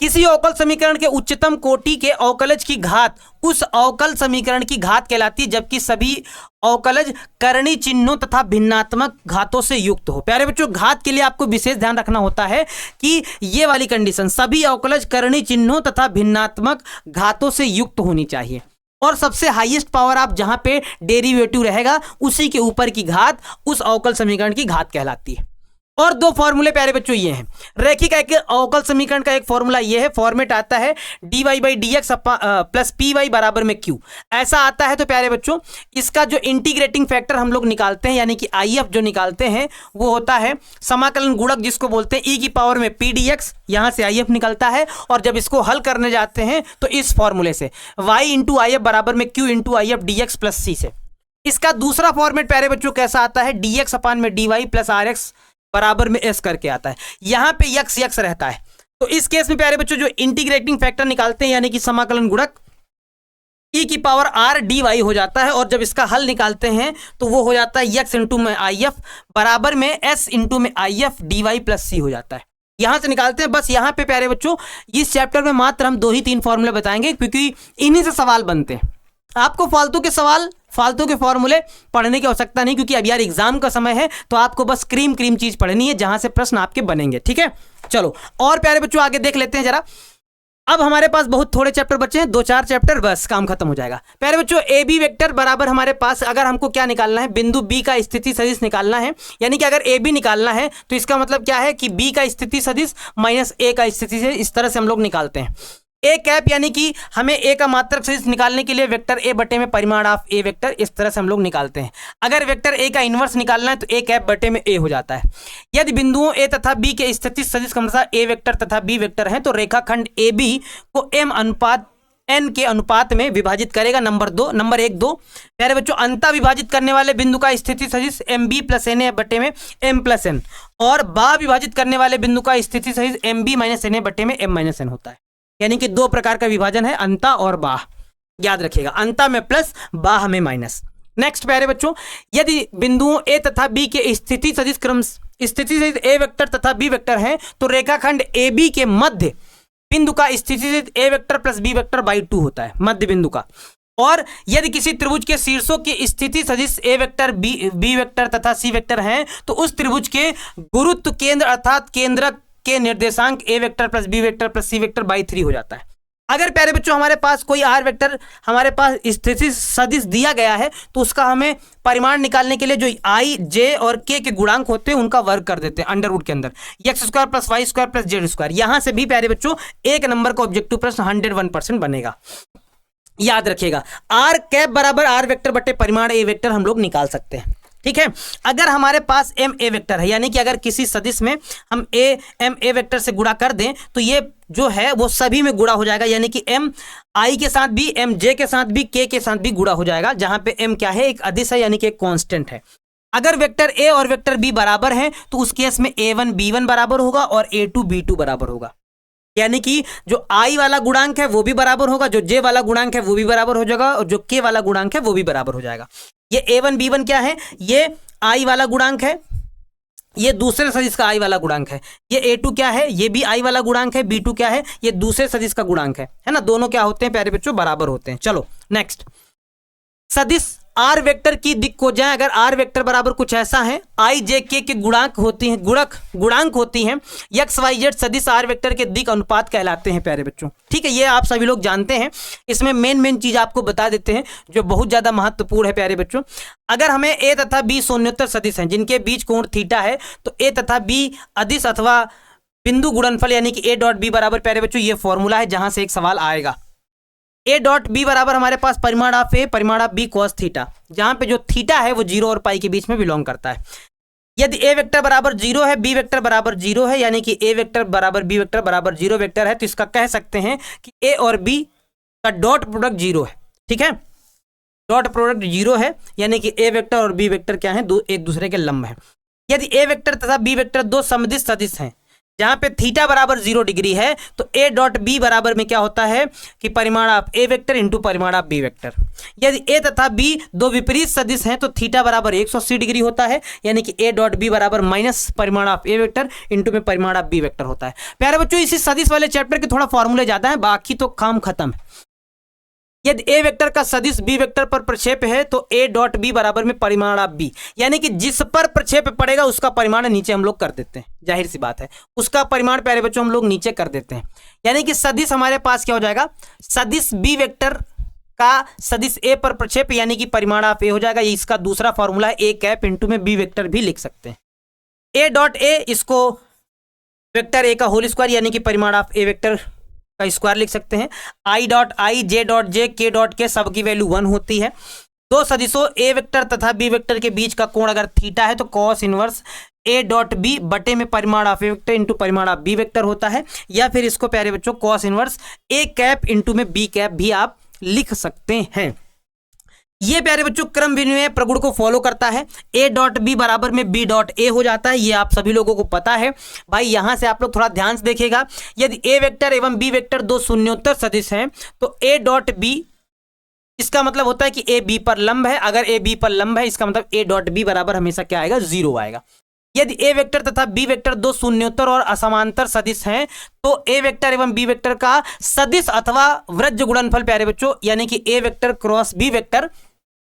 किसी अवकल समीकरण के उच्चतम कोटि के अवकलज की घात उस अवकल समीकरण की घात कहलाती है, जबकि सभी अवकलज करणीय चिन्हों तथा भिन्नात्मक घातों से युक्त हो। प्यारे बच्चों घात के लिए आपको विशेष ध्यान रखना होता है कि ये वाली कंडीशन, सभी अवकलज करणीय चिन्हों तथा भिन्नात्मक घातों से युक्त होनी चाहिए। और सबसे हाईएस्ट पावर आप जहां पे डेरिवेटिव रहेगा उसी के ऊपर की घात उस अवकल समीकरण की घात कहलाती है। और 2 फॉर्मूले प्यारे बच्चों ये हैं। रैखिक अवकल समीकरण का एक फॉर्मूला ये है, फॉर्मेट आता है dy by d x plus p y बराबर में q, ऐसा आता है। तो प्यारे बच्चों इसका जो इंटीग्रेटिंग फैक्टर हम लोग निकालते हैं यानी कि IF जो निकालते हैं वो होता है समाकलन गुणक, जिसको बोलते हैं e की पावर में p dx, यहां से IF निकलता है। और जब इसको हल करने जाते हैं तो इस फॉर्मूले से y इंटू IF बराबर में q into IF dx plus c से। इसका दूसरा फॉर्मेट प्यारे बच्चों कैसा आता है? dx अपान में dy प्लस rx बराबर में s करके आता है। यहां पे x रहता है। तो इस केस में प्यारे बच्चों जो इंटीग्रेटिंग फैक्टर निकालते हैं यानी कि समाकलन गुणक e की पावर r dy हो जाता है। और जब इसका हल निकालते हैं तो वो हो जाता है x इंटू में IF बराबर में s इंटू में IF dy प्लस c हो जाता है। यहां से निकालते हैं। बस यहां पे प्यारे बच्चों इस चैप्टर में मात्र हम 2 ही 3 फॉर्मूले बताएंगे क्योंकि इन्हीं से सवाल बनते हैं। आपको फालतू के सवाल, फालतू के फॉर्मूले पढ़ने की आवश्यकता नहीं, क्योंकि अब यार एग्जाम का समय है, तो आपको बस क्रीम चीज पढ़नी है जहां से प्रश्न आपके बनेंगे। ठीक है, चलो और प्यारे बच्चों आगे देख लेते हैं जरा। अब हमारे पास बहुत थोड़े चैप्टर बचे हैं, 2-4 चैप्टर, बस काम खत्म हो जाएगा। प्यारे बच्चों ए बी वेक्टर बराबर हमारे पास, अगर हमको क्या निकालना है? बिंदु बी का स्थिति सदिश निकालना है। यानी कि अगर ए बी निकालना है तो इसका मतलब क्या है कि बी का स्थिति सदिश माइनस ए का स्थिति सदिश, इस तरह से हम लोग निकालते हैं। ए कैप यानी कि हमें ए का मात्रक सदिश निकालने के लिए वेक्टर ए बटे में परिमाण ऑफ ए वेक्टर, इस तरह से हम लोग निकालते हैं। अगर वेक्टर ए का इन्वर्स निकालना है तो ए कैप बटे में ए हो जाता है। यदि बिंदुओं ए तथा बी के स्थिति सदिश का मतलब ए वेक्टर तथा बी वेक्टर हैं तो रेखाखंड ए बी को m अनुपात n के अनुपात में विभाजित करेगा। नंबर 1 2 प्यारे बच्चों अंता विभाजित करने वाले बिंदु का स्थिति सदिश m b plus n a बटे में m प्लस एन, और बा विभाजित करने वाले बिंदु का स्थिति सदिश m b minus n a बटे में m माइनस एन होता है। यानी कि 2 प्रकार का विभाजन है, अंता और बाह, याद रखिएगा, अंता में प्लस, बाह में माइनस। नेक्स्ट प्यारे बच्चों, यदि बिंदुओं ए तथा बी के स्थिति सदिश क्रम स्थिति सदिश ए वेक्टर तथा बी वेक्टर हैं तो रेखाखंड ए बी के मध्य बिंदु का स्थिति सदिश a vector plus b vector by 2 होता है, मध्य बिंदु का। और यदि किसी त्रिभुज के शीर्षों की स्थिति सदिश ए वेक्टर बी वेक्टर तथा सी वेक्टर हैं तो उस त्रिभुज के गुरुत्व केंद्र अर्थात केंद्रक के निर्देशांक a vector plus b vector plus c vector by 3 हो जाता है। अगर प्यारे बच्चों हमारे पास कोई आर वेक्टर हमारे पास स्थिति सदिश दिया गया है तो उसका हमें परिमाण निकालने के लिए जो आई जे और के गुणांक होते हैं उनका वर्ग कर देते हैं अंडर रूट के अंदर, x square plus y square plus z square. यहां से भी प्यारे बच्चों एक नंबर का ऑब्जेक्टिव प्रश्न 101% बनेगा, याद रखिएगा। आर कैप बराबर आर वेक्टर बटे परिमाण ए वेक्टर हम लोग निकाल सकते हैं, ठीक है। अगर हमारे पास एम ए वेक्टर है, यानी कि अगर किसी सदिश में हम ए एम ए वेक्टर से गुणा कर दें तो ये जो है वो सभी में गुणा हो जाएगा, यानी कि एम आई के साथ भी, एम जे के साथ भी, के साथ भी गुणा हो जाएगा, जहां पे एम क्या है, एक अदिश है, यानी कि एक कांस्टेंट है। अगर वेक्टर ए और वेक्टर बी बराबर हैं तो उस केस में a1 b1 बराबर होगा और a2 b2 बराबर होगा, यानी कि जो आई वाला गुणांक है वो भी बराबर होगा, जो जे वाला गुणांक है वो भी बराबर हो जाएगा और जो के वाला गुणांक है वो भी बराबर हो जाएगा। ये a1 b1 क्या है, ये आई वाला गुणांक है, ये दूसरे सदिश का आई वाला गुणांक है। ये a2 क्या है, ये भी आई वाला गुणांक है। b2 क्या है, ये दूसरे सदिश का गुणांक है ना। दोनों क्या होते हैं प्यारे बच्चों, बराबर होते हैं। चलो नेक्स्ट, सदिश आर वेक्टर की दिक् को जाए, अगर आर वेक्टर बराबर कुछ ऐसा है, आई जे के गुणांक होती हैं, गुणांक होती हैं, एक्स वाई जेड सदिश आर वेक्टर के दिक् अनुपात कहलाते हैं प्यारे बच्चों, ठीक है। ये आप सभी लोग जानते हैं। इसमें मेन चीज आपको बता देते हैं जो बहुत ज्यादा महत्वपूर्ण है प्यारे बच्चों। अगर हमें ए तथा बी शून्योत्तर सदिश हैं जिनके बीच कोण थीटा है तो ए तथा बी अदिश अथवा बिंदु गुणनफल यानी कि ए डॉट बी बराबर प्यारे बच्चों ये फॉर्मूला है जहां से एक सवाल आएगा। ए डॉट बी बराबर हमारे पास परिमाण ऑफ ए परिमाण ऑफ बी कॉस थीटा, जहां पे जो थीटा है वो 0 और पाई के बीच में बिलोंग करता है। यदि ए वेक्टर बराबर 0 है, बी वेक्टर बराबर 0 है, यानी कि ए वेक्टर बराबर बी वेक्टर बराबर 0 वेक्टर है, तो इसका कह सकते हैं कि ए और बी का डॉट प्रोडक्ट 0 है, ठीक है। डॉट प्रोडक्ट 0 है, यानी कि ए वेक्टर और बी वेक्टर क्या है, एक दूसरे के लंब है। यदि ए वेक्टर तथा बी वेक्टर दो समदिश सदिश हैं जहां पे थीटा बराबर 0 डिग्री है तो ए डॉट बी बराबर में क्या होता है कि परिमाण ऑफ ए वेक्टर इंटू परिमाण ऑफ बी वेक्टर। यदि ए तथा बी दो विपरीत सदिश हैं तो थीटा बराबर 180 डिग्री होता है, यानी कि ए डॉट बी बराबर माइनस परिमाण ऑफ ए वेक्टर इंटू में परिमाण ऑफ बी वेक्टर होता है। प्यारे बच्चों इसी सदिश वाले चैप्टर के थोड़ा फॉर्मूले ज्यादा है, बाकी तो काम खत्म है। यदि ए वेक्टर का सदिश बी वेक्टर पर प्रक्षेप है तो ए डॉट बी बराबर में परिमाण ऑफ बी, यानी कि जिस पर प्रक्षेप पड़ेगा उसका परिमाण नीचे हम लोग कर देते हैं, जाहिर सी बात है उसका परिमाण प्यारे बच्चों हम लोग नीचे कर देते हैं। यानी कि सदिश हमारे पास क्या हो जाएगा, सदिश बी वेक्टर का सदिश ए पर प्रक्षेप यानी कि परिमाण ऑफ ए हो जाएगा। ये इसका दूसरा फॉर्मूला है, ए कैप इंटू में बी वेक्टर भी लिख सकते हैं। ए डॉट ए इसको वेक्टर ए का होल स्क्वायर यानी कि परिमाण ऑफ ए वेक्टर का स्क्वायर लिख सकते हैं। I dot I, J dot J, के डॉट के सब की वैल्यू 1 होती है। दो सदिशों ए वेक्टर तथा बी वेक्टर के बीच का कोण अगर थीटा है तो cos inverse a dot b बटे में परिमाण ऑफ ए वेक्टर इंटू परिमाण ऑफ बी वेक्टर होता है, या फिर इसको प्यारे बच्चों cos inverse a cap into में बी कैप भी आप लिख सकते हैं। ये प्यारे बच्चों क्रम विनिमय प्रगुण को फॉलो करता है। ए डॉट बी बराबर में बी डॉट ए हो जाता है, ये आप सभी लोगों को पता है भाई। यहां से आप लोग थोड़ा ध्यान से देखिएगा, यदि ए वेक्टर एवं बी वेक्टर दो शून्योत्तर सदिश हैं तो ए डॉट बी इसका मतलब होता है कि ए बी पर लंब है। अगर ए बी पर लंब है इसका मतलब ए डॉट बी बराबर हमेशा क्या आएगा, 0 आएगा। यदि ए वेक्टर तथा बी वेक्टर दो शून्योत्तर और असमांतर सदिश हैं तो ए वेक्टर एवं बी वेक्टर का सदिश अथवा वृज्ज गुणनफल प्यारे बच्चों यानी कि a vector cross b vector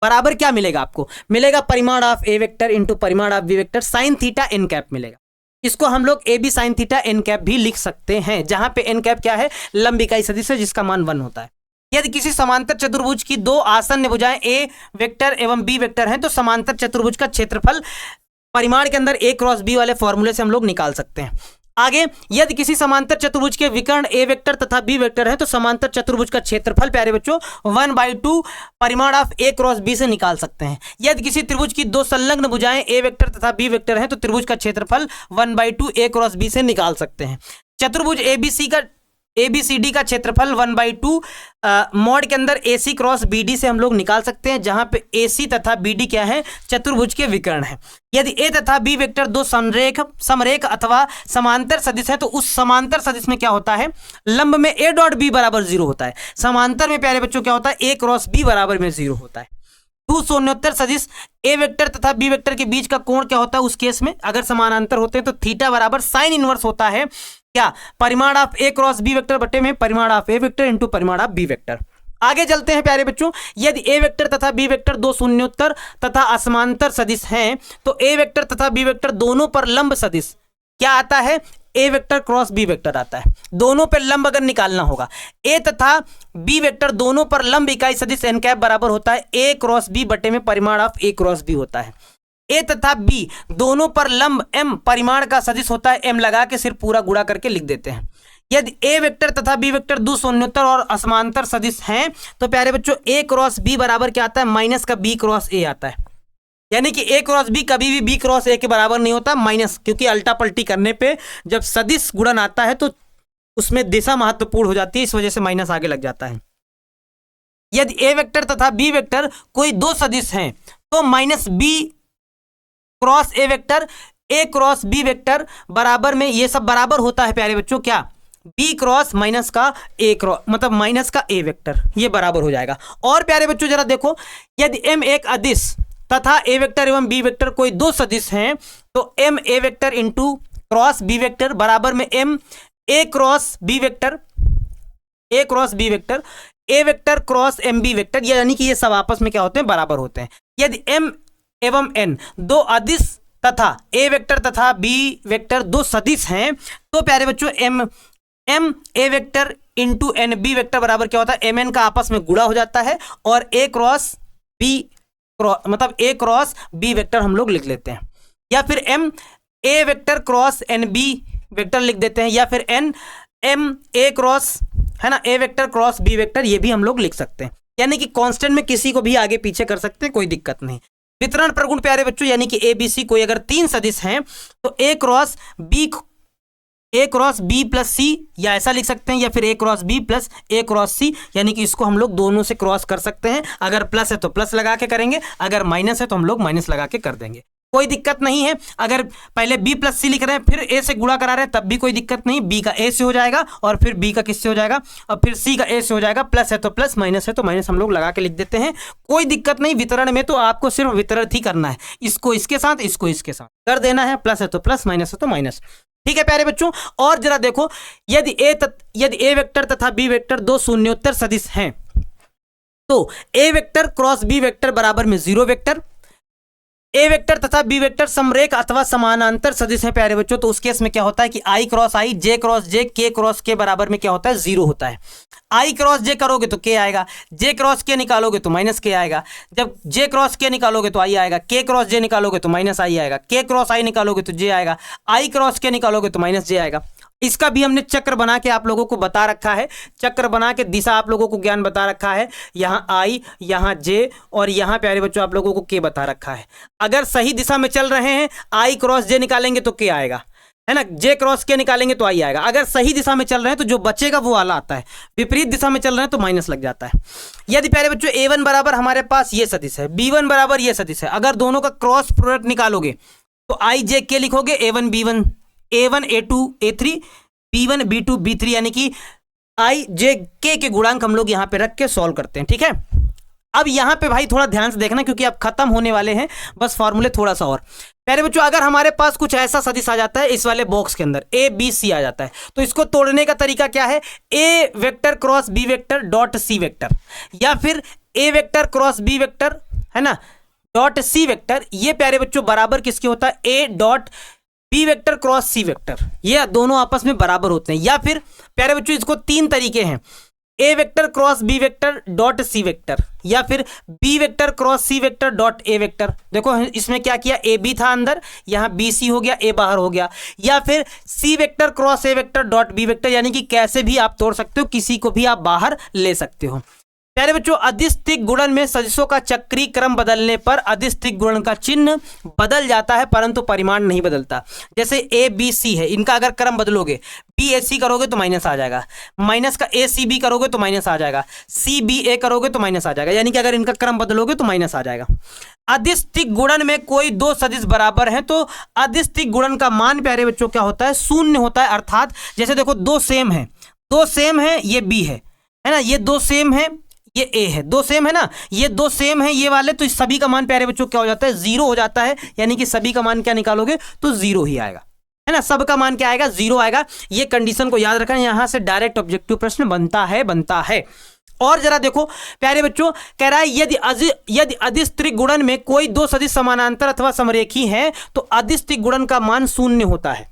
बराबर क्या मिलेगा, आपको मिलेगा परिमाण ऑफ ए वेक्टर इंटू परिमाण of b vector sin theta n cap मिलेगा। इसको हम लोग a b sin theta n cap भी लिख सकते हैं, जहां पे एन कैप क्या है, लंब इकाई सदिश है जिसका मान 1 होता है। यदि किसी समांतर चतुर्भुज की दो आसन्न भुजाएं ए वेक्टर एवं बी वेक्टर हैं तो समांतर चतुर्भुज का क्षेत्रफल परिमाण के अंदर ए क्रॉस बी वाले फॉर्मूले से हम लोग निकाल सकते हैं। आगे, यदि किसी समांतर चतुर्भुज के विकर्ण ए वेक्टर तथा बी वेक्टर है तो समांतर चतुर्भुज का क्षेत्रफल प्यारे बच्चों 1/2 परिमाण ऑफ ए क्रॉस बी से निकाल सकते हैं। यदि किसी त्रिभुज की दो संलग्न भुजाएं ए वेक्टर तथा बी वेक्टर है तो त्रिभुज का क्षेत्रफल 1/2 ए क्रॉस बी से निकाल सकते हैं। चतुर्भुज ABCD का क्षेत्रफल 1/2 मॉड के अंदर AC क्रॉस BD से हम लोग निकाल सकते हैं, जहां पे AC तथा BD क्या है, चतुर्भुज के विकर्ण है। यदि A तथा B वेक्टर दो समरेख अथवा समांतर सदिश है तो उस समांतर सदिश में क्या होता है, लंब में A डॉट B बराबर 0 होता है, समांतर में प्यारे बच्चों क्या होता है, A क्रॉस B बराबर में 0 होता है। दो शून्योत्तर सदिश ए वेक्टर तथा बी वेक्टर के बीच का कोण क्या होता है उस केस में, अगर समानांतर होते हैं तो थीटा बराबर साइन इनवर्स होता है क्या, परिमाण of a cross b vector बटे में परिमाण ऑफ ए वेक्टर इंटू परिमाण ऑफ बी वेक्टर। आगे चलते हैं प्यारे बच्चों, यदि ए वेक्टर तथा बी वेक्टर दो शून्योत्तर तथा असमांतर सदिश हैं तो ए वेक्टर तथा बी वेक्टर दोनों पर लंब सदिश क्या आता है, a vector cross b vector आता है। दोनों पर लंब अगर निकालना होगा, ए तथा बी वेक्टर दोनों पर लंब इकाई सदिश एन कैप बराबर होता है ए क्रॉस बी बटे में परिमाण ऑफ ए क्रॉस बी होता है। ए तथा बी दोनों पर लंब एम परिमाण का सदिश होता है, एम लगा के सिर्फ पूरा गुणा करके लिख देते हैं। यदि ए वेक्टर तथा बी वेक्टर दो शून्योत्तर और असमांतर सदिश हैं तो प्यारे बच्चों ए क्रॉस बी बराबर क्या आता है, माइनस का बी क्रॉस ए आता है। यानी कि ए क्रॉस बी कभी भी बी क्रॉस ए के बराबर नहीं होता, माइनस, क्योंकि अल्टा पलटी करने पे जब सदिश गुणन आता है तो उसमें दिशा महत्वपूर्ण हो जाती है, इस वजह से माइनस आगे लग जाता है। यदि ए वेक्टर तथा बी वेक्टर कोई दो सदिश हैं तो minus b cross a vector a cross b vector बराबर में ये सब बराबर होता है प्यारे बच्चों क्या, बी क्रॉस माइनस का ए क्रॉस, मतलब माइनस का ए वेक्टर, ये बराबर हो जाएगा। और प्यारे बच्चों जरा देखो, यदि एम एक अदिश तथा ए वेक्टर एवं बी वेक्टर कोई दो सदिश हैं तो m a vector into cross b vector बराबर में m a cross b vector, a cross b vector, a vector cross m b vector, यानी कि ये सब आपस में क्या होते हैं, बराबर होते हैं। यदि एम एवं एन दो अदिश तथा ए वेक्टर तथा बी वेक्टर दो सदिश हैं तो प्यारे बच्चों m a vector into n b vector बराबर क्या होता है, एम एन का आपस में गुणा हो जाता है और ए क्रॉस बी मतलब ए क्रॉस बी वेक्टर हम लोग लिख लेते हैं, या फिर m a vector cross n b vector लिख देते हैं, या फिर एन एम ए क्रॉस है ना ए वेक्टर क्रॉस बी वेक्टर, ये भी हम लोग लिख सकते हैं। यानी कि कांस्टेंट में किसी को भी आगे पीछे कर सकते हैं, कोई दिक्कत नहीं। वितरण प्रगुण प्यारे बच्चों यानी कि ए बी सी कोई अगर तीन सदिश हैं तो ए क्रॉस बी प्लस सी, या ऐसा लिख सकते हैं, या फिर ए क्रॉस बी प्लस ए क्रॉस सी, यानी कि इसको हम लोग दोनों से क्रॉस कर सकते हैं। अगर प्लस है तो प्लस लगा के करेंगे, अगर माइनस है तो हम लोग माइनस लगा के कर देंगे, कोई दिक्कत नहीं है। अगर पहले बी प्लस सी लिख रहे हैं फिर ए से गुणा करा रहे हैं तब भी कोई दिक्कत नहीं, बी का ए से हो जाएगा और फिर बी का किससे हो जाएगा, और फिर सी का ए से हो जाएगा। प्लस है तो प्लस, माइनस है तो माइनस हम लोग लगा के लिख देते हैं, कोई दिक्कत नहीं। वितरण में तो आपको सिर्फ वितरण ही करना है, इसको इसके साथ इसको इसके साथ कर देना है, प्लस है तो प्लस, माइनस है तो माइनस, ठीक है प्यारे बच्चों। और जरा देखो, यदि ए वेक्टर तथा बी वेक्टर दो शून्योत्तर सदिश हैं तो a vector cross b vector बराबर में जीरो वेक्टर, ए वेक्टर तथा बी वेक्टर समरेख अथवा समानांतर सदिश हैं प्यारे बच्चों, तो उस केस में क्या होता है कि आई क्रॉस आई, जे क्रॉस जे, के क्रॉस के बराबर में क्या होता है, जीरो होता है। आई क्रॉस जे करोगे तो के आएगा, जे क्रॉस के निकालोगे तो माइनस के आएगा, जब जे क्रॉस के निकालोगे तो आई आएगा, के क्रॉस जे निकालोगे तो माइनस आई आएगा, के क्रॉस आई निकालोगे तो जे आएगा, आई क्रॉस के निकालोगे तो माइनस जे आएगा। इसका भी हमने चक्र बना के आप लोगों को बता रखा है, चक्र बना के दिशा आप लोगों को ज्ञान बता रखा है, यहाँ आई, यहाँ जे और यहाँ प्यारे बच्चों आप लोगों को के बता रखा है। अगर सही दिशा में चल रहे हैं आई क्रॉस जे निकालेंगे तो के आएगा, है ना, जे क्रॉस के निकालेंगे तो आई आएगा। अगर सही दिशा में चल रहे हैं तो जो बचेगा वो वाला आता है, विपरीत दिशा में चल रहे हैं तो माइनस लग जाता है। यदि प्यारे बच्चों a1 बराबर हमारे पास ये सदिश है, b1 बराबर ये सदिश है, अगर दोनों का क्रॉस प्रोडक्ट निकालोगे तो आई जे के लिखोगे, a1 b1 a1 a2 a3 b1 b2 b3, यानी कि आई जे के गुणांक हम लोग यहाँ पे रख के सॉल्व करते हैं, ठीक है। अब यहाँ पे भाई थोड़ा ध्यान से देखना क्योंकि अब खत्म होने वाले हैं, बस फॉर्मूले थोड़ा सा और। प्यारे बच्चों अगर हमारे पास कुछ ऐसा सदिश आ जाता है इस वाले बॉक्स के अंदर ए बी सी आ जाता है तो इसको तोड़ने का तरीका क्या है, a vector cross b vector dot c vector, या फिर a vector cross b vector है ना डॉट सी वेक्टर, ये प्यारे बच्चों बराबर किसके होता है, a dot b vector cross c vector, ये दोनों आपस में बराबर होते हैं। या फिर प्यारे बच्चों इसको तीन तरीके हैं, a vector cross b vector dot c vector, या फिर b vector cross c vector dot a vector. देखो इसमें क्या किया, ए बी था अंदर, यहाँ बी सी हो गया, ए बाहर हो गया, या फिर c vector cross a vector dot b vector, यानी कि कैसे भी आप तोड़ सकते हो, किसी को भी आप बाहर ले सकते हो। प्यारे बच्चों अदिस्तिक गुणन में सदिशों का चक्रीय क्रम बदलने पर अदिस्तिक गुणन का चिन्ह बदल जाता है परंतु परिमाण नहीं बदलता। जैसे ए बी सी है, इनका अगर क्रम बदलोगे, बी ए सी करोगे तो माइनस आ जाएगा, माइनस का ए सी बी करोगे तो माइनस आ जाएगा, सी बी ए करोगे तो माइनस आ जाएगा, यानी कि अगर इनका क्रम बदलोगे तो माइनस आ जाएगा। अदिस्तिक गुणन में कोई दो सदिश बराबर हैं तो अदिस्तिक गुणन का मान प्यारे बच्चों क्या होता है, शून्य होता है। अर्थात जैसे देखो दो सेम है, ये बी है ना, ये दो सेम है, ये ए है, दो सेम है ना, ये दो सेम है ये वाले, तो इस सभी का मान प्यारे बच्चों क्या हो जाता है, जीरो हो जाता है। यानी कि सभी का मान क्या निकालोगे तो जीरो ही आएगा, है ना, सब का मान क्या आएगा, जीरो आएगा। ये कंडीशन को याद रखना, यहां से डायरेक्ट ऑब्जेक्टिव प्रश्न बनता है। और जरा देखो प्यारे बच्चों, कह रहा है यदि अदिश त्रिगुणन में कोई दो सदिश समानांतर अथवा समरेखी हैं तो अदिश त्रिगुणन का मान शून्य होता है।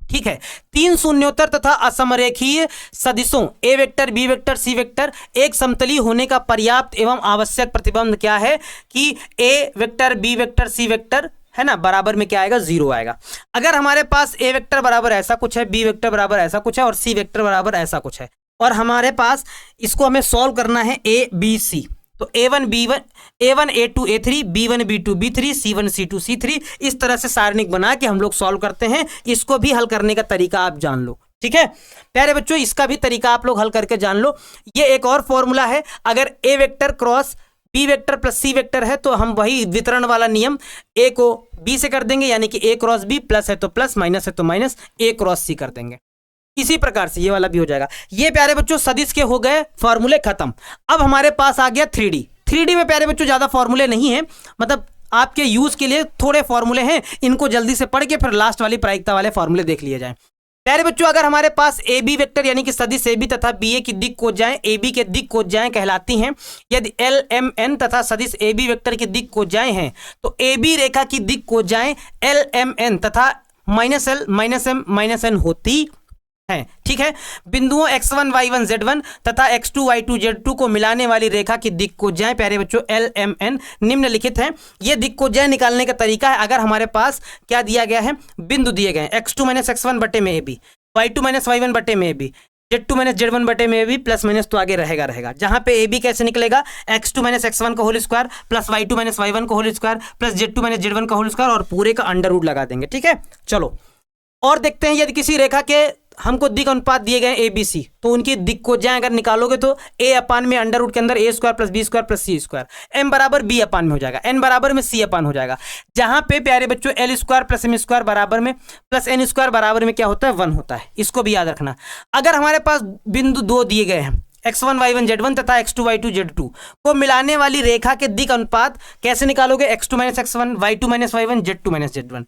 ठीक है, तीन शून्योत्तर तथा असमरेखीय सदिशों a vector, B vector, C vector एक समतली होने का पर्याप्त एवं आवश्यक प्रतिबंध क्या है कि a vector, B vector, C vector, है ना, बराबर में क्या आएगा, जीरो आएगा। अगर हमारे पास ए वेक्टर बराबर ऐसा कुछ है, बी वेक्टर बराबर ऐसा कुछ है और सी वेक्टर बराबर ऐसा कुछ है, और हमारे पास इसको हमें सॉल्व करना है ए बी सी, तो A1 B1, A1 A2 A3, B1 B2 B3, C1 C2 C3, इस तरह से सारणिक बना के हम लोग सॉल्व करते हैं। इसको भी हल करने का तरीका आप जान लो। ठीक है प्यारे बच्चों, इसका भी तरीका आप लोग हल करके जान लो। ये एक और फॉर्मूला है, अगर a vector cross b vector plus c vector है तो हम वही वितरण वाला नियम ए को बी से कर देंगे, यानी कि ए क्रॉस बी, प्लस है तो प्लस, माइनस है तो माइनस, ए क्रॉस सी कर देंगे। इसी प्रकार से ये वाला भी हो जाएगा। ये प्यारे बच्चों सदिश के हो गए फॉर्मूले खत्म। अब हमारे पास आ गया 3D में प्यारे बच्चों ज्यादा फॉर्मूले नहीं है, मतलब आपके यूज के लिए थोड़े फॉर्मूले हैं, इनको जल्दी से पढ़ के फिर लास्ट वाली प्रायिकता वाले फॉर्मूले देख लिए जाएं। प्यारे बच्चों, अगर हमारे पास ए बी वेक्टर यानी कि सदिश ए बी तथा बी ए की दिक् कोज्जाएं ए बी के दिक् कोज्जाएं कहलाती हैं, यदि एल एम एन तथा सदिश ए बी वेक्टर की दिक् कोज्जाएं हैं तो ए बी रेखा की दिक् कोज्जाएं एल एम एन तथा minus l minus m minus n होती है। ठीक है, बिंदुओं x1 y1 z1 तथा x2 y2 z2 को मिलाने वाली रेखा की दिक् कोज्जाएं प्यारे बच्चों एल एम एन निम्नलिखित हैं। ये दिक् कोज्जाएं निकालने का तरीका है, अगर हमारे पास क्या दिया गया है, बिंदु दिए गए हैं x2 माइनस x1 बटे में A B, y2 minus y1 बटे में A B, z2 minus z1 बटे में ए बी, प्लस माइनस तो आगे रहेगा। जहां पे ए बी कैसे निकलेगा, x2 माइनस x1 का whole square plus y2 minus y1 का whole square plus z2 minus z1 का होल स्क्वायर और पूरे का अंडर रूट लगा देंगे। ठीक है, चलो और देखते हैं, यदि किसी रेखा के हमको दिक् अनुपात दिए गए ए बी सी, तो उनकी दिक् कोज्जाएं अगर निकालोगे तो ए अपान में अंडर रूट के अंदर a square plus b square plus c square, m बराबर बी अपान में हो जाएगा, एन बराबर में सी अपान हो जाएगा। जहां पे प्यारे बच्चों l square plus m square बराबर में प्लस एन स्क्वायर बराबर में क्या होता है, 1 होता है। इसको भी याद रखना। अगर हमारे पास बिंदु 2 दिए गए हैं x1 y1 z1 तथा x2 y2 z2 को मिलाने वाली रेखा के दिक् अनुपात कैसे निकालोगे, x2 minus x1 y2 minus y1 z2 minus z1।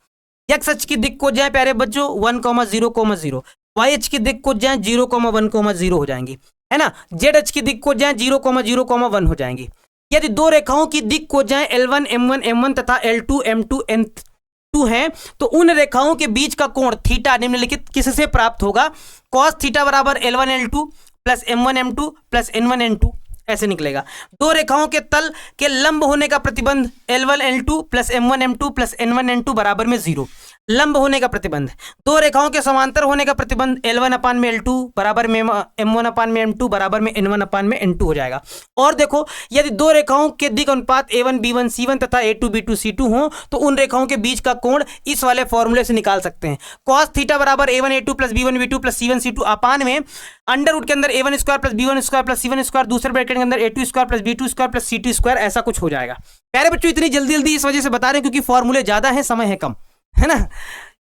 X अक्ष की दिक् कोज्जाएं प्यारे बच्चों 1,0,0, वाई अक्ष की दिक् कोज्जाएं 0,1,0 हो जाएंगी, है ना। जेड अक्ष की दिक् कोज्जाएं 0,0,1 हो जाएंगी। यदि दो रेखाओं की दिक् कोज्जाएं L1 M1 M1 तथा L2 M2 N2 हैं तो उन रेखाओं के बीच का कोण थीटा निम्नलिखित किससे प्राप्त होगा, cos थीटा बराबर L1 L2 plus M1 M2 plus N1 N2 ऐसे निकलेगा। दो रेखाओं के तल के लंब होने का प्रतिबंध L1 L2 plus M1 M2 plus N1 N2 बराबर में 0, लंब होने का प्रतिबंध। दो रेखाओं के समांतर होने का प्रतिबंध L1 अपान में L2 बराबर में M1 अपान में M2 बराबर में N1 अपान में N2 हो जाएगा। और देखो, यदि दो रेखाओं के दिक् अनुपात A1 B1 C1 तथा A2 B2 C2 हो तो उन रेखाओं के बीच का कोण इस वाले फॉर्मूले से निकाल सकते हैं। cos थीटा बराबर A1 A2 plus B1 B2 plus C1 C2 अपान में अंडर रूट के अंदर A1 square plus B1 square plus C1 square, दूसरे ब्रैकेट के अंदर A2 square plus B2 square plus C2 square, ऐसा कुछ हो जाएगा। प्यारे बच्चों, इतनी जल्दी जल्दी इस वजह से बता रहे हैं क्योंकि फॉर्मूले ज्यादा है, समय है कम, है ना।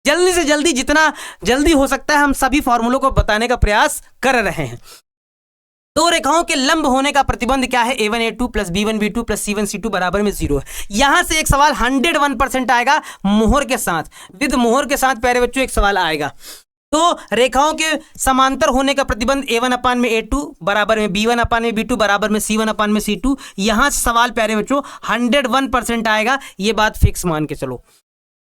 जल्दी से जल्दी, जितना जल्दी हो सकता है हम सभी फॉर्मूलों को बताने का प्रयास कर रहे हैं। दो रेखाओं के लंब होने का प्रतिबंध क्या है, A1 A2 plus B1 B2 plus C1 C2 बराबर में 0 है। यहां से एक सवाल 101% आएगा मोहर के साथ, विद मोहर के साथ प्यारे बच्चों एक सवाल आएगा। तो रेखाओं के समांतर होने का प्रतिबंध A1 अपान में A2 बराबर में B1 अपान में B2 बराबर में C1 अपान में C2, यहां से सवाल प्यारे बच्चों 101% आएगा, ये बात फिक्स मान के चलो।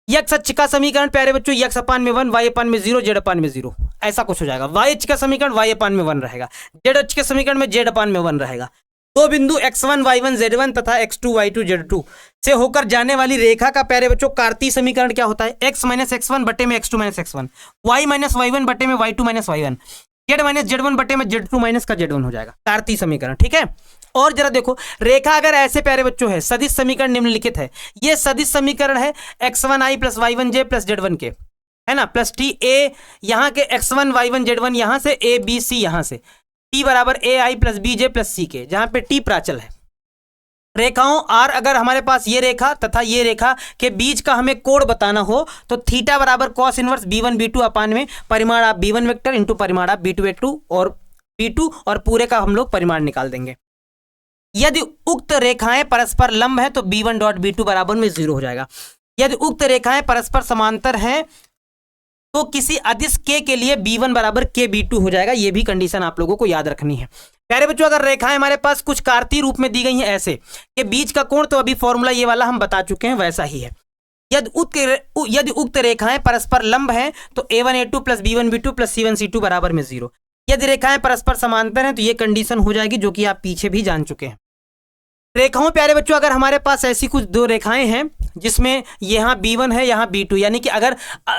यक्स अक्ष का समीकरण प्यारे बच्चों यक्स अपान में 1 वाई अपान में 0 जेड अपान में 0, ऐसा कुछ हो जाएगा। वाई अक्ष का समीकरण वाई अपान में 1 रहेगा, जेड अक्ष के समीकरण में जेड अपान में 1 रहेगा। दो बिंदु x1 y1 z1 तथा x2 y2 z2 से होकर जाने वाली रेखा का प्यारे बच्चों कार्तीय समीकरण क्या होता है, x माइनस x1 बटे में x2 minus x1, y minus y1 बटे में y2 minus y1, z minus z1 बटे में z2 माइनस का z1 हो जाएगा कार्तीय समीकरण। ठीक है, और जरा देखो, रेखा अगर ऐसे प्यारे बच्चों है, सदिश समीकरण निम्नलिखित है। ये सदिश समीकरण है x1i plus y1j plus z1 के, है ना, प्लस टी ए यहाँ के x1 y1 z1 यहाँ से a b c यहाँ से t बराबर ai plus bj plus c के, जहां पे t प्राचल है। रेखाओं r अगर हमारे पास ये रेखा तथा ये रेखा के बीच का हमें कोण बताना हो तो थीटा बराबर कॉस इनवर्स b1 b2 अपान में परिमाण आप b1 वेक्टर इंटू परिमाण आप b2 वेक्टर और b2 और पूरे का हम लोग परिमाण निकाल देंगे। यदि उक्त रेखाएं परस्पर लंब है तो b1 डॉट b2 बराबर में 0 हो जाएगा। यदि उक्त रेखाएं परस्पर समांतर हैं तो किसी अदिश k के लिए b1 बराबर k b2 हो जाएगा। ये भी कंडीशन आप लोगों को याद रखनी है। प्यारे बच्चों, अगर रेखाएं हमारे पास कुछ कार्तीय रूप में दी गई हैं ऐसे कि बीच का कोण, तो अभी फॉर्मूला ये वाला हम बता चुके हैं, वैसा ही है। यदि उक्त रेखाएं परस्पर लंब हैं तो a1 a2 plus b1 b2 plus c1 c2 बराबर में 0। यदि रेखाएं परस्पर समांतर हैं तो ये कंडीशन हो जाएगी जो कि आप पीछे भी जान चुके हैं। रेखाओं प्यारे बच्चों, अगर हमारे पास ऐसी कुछ दो रेखाएं हैं जिसमें यहाँ b1 है, यहाँ b2, यानी कि अगर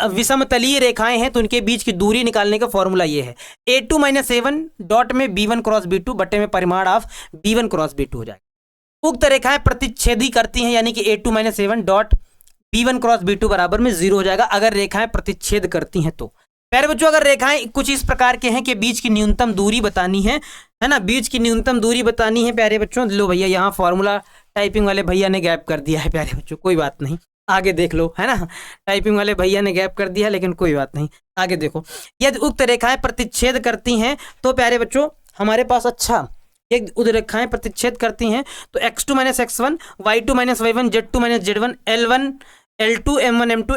विषमतलीय रेखाएं हैं तो उनके बीच की दूरी निकालने का फॉर्मूला ये है, a2 माइनस a1 डॉट में b1 क्रॉस b2 बटे में परिमाण ऑफ b1 क्रॉस b2 हो जाएगा। उक्त रेखाएं प्रतिच्छेदी करती हैं, यानी कि a2 minus a1 dot b1 cross b2 बराबर में 0 हो जाएगा अगर रेखाएं प्रतिच्छेद करती हैं तो। प्यारे बच्चों, अगर रेखाएं कुछ इस प्रकार के हैं कि बीच की न्यूनतम दूरी बतानी है ना, बीच की न्यूनतम दूरी बतानी है प्यारे बच्चों। लो भैया, यहाँ फॉर्मूला टाइपिंग वाले भैया ने गैप कर दिया है प्यारे बच्चों, कोई बात नहीं, आगे देख लो, है ना। टाइपिंग वाले भैया ने गैप कर दिया, लेकिन कोई बात नहीं, आगे देखो। यदि उक्त रेखाएं प्रतिच्छेद करती हैं तो प्यारे बच्चों हमारे पास एक रेखाएं प्रतिच्छेद करती हैं तो x2 minus x1, y2 minus y1, z2 minus z1, L1 L2 M1 M2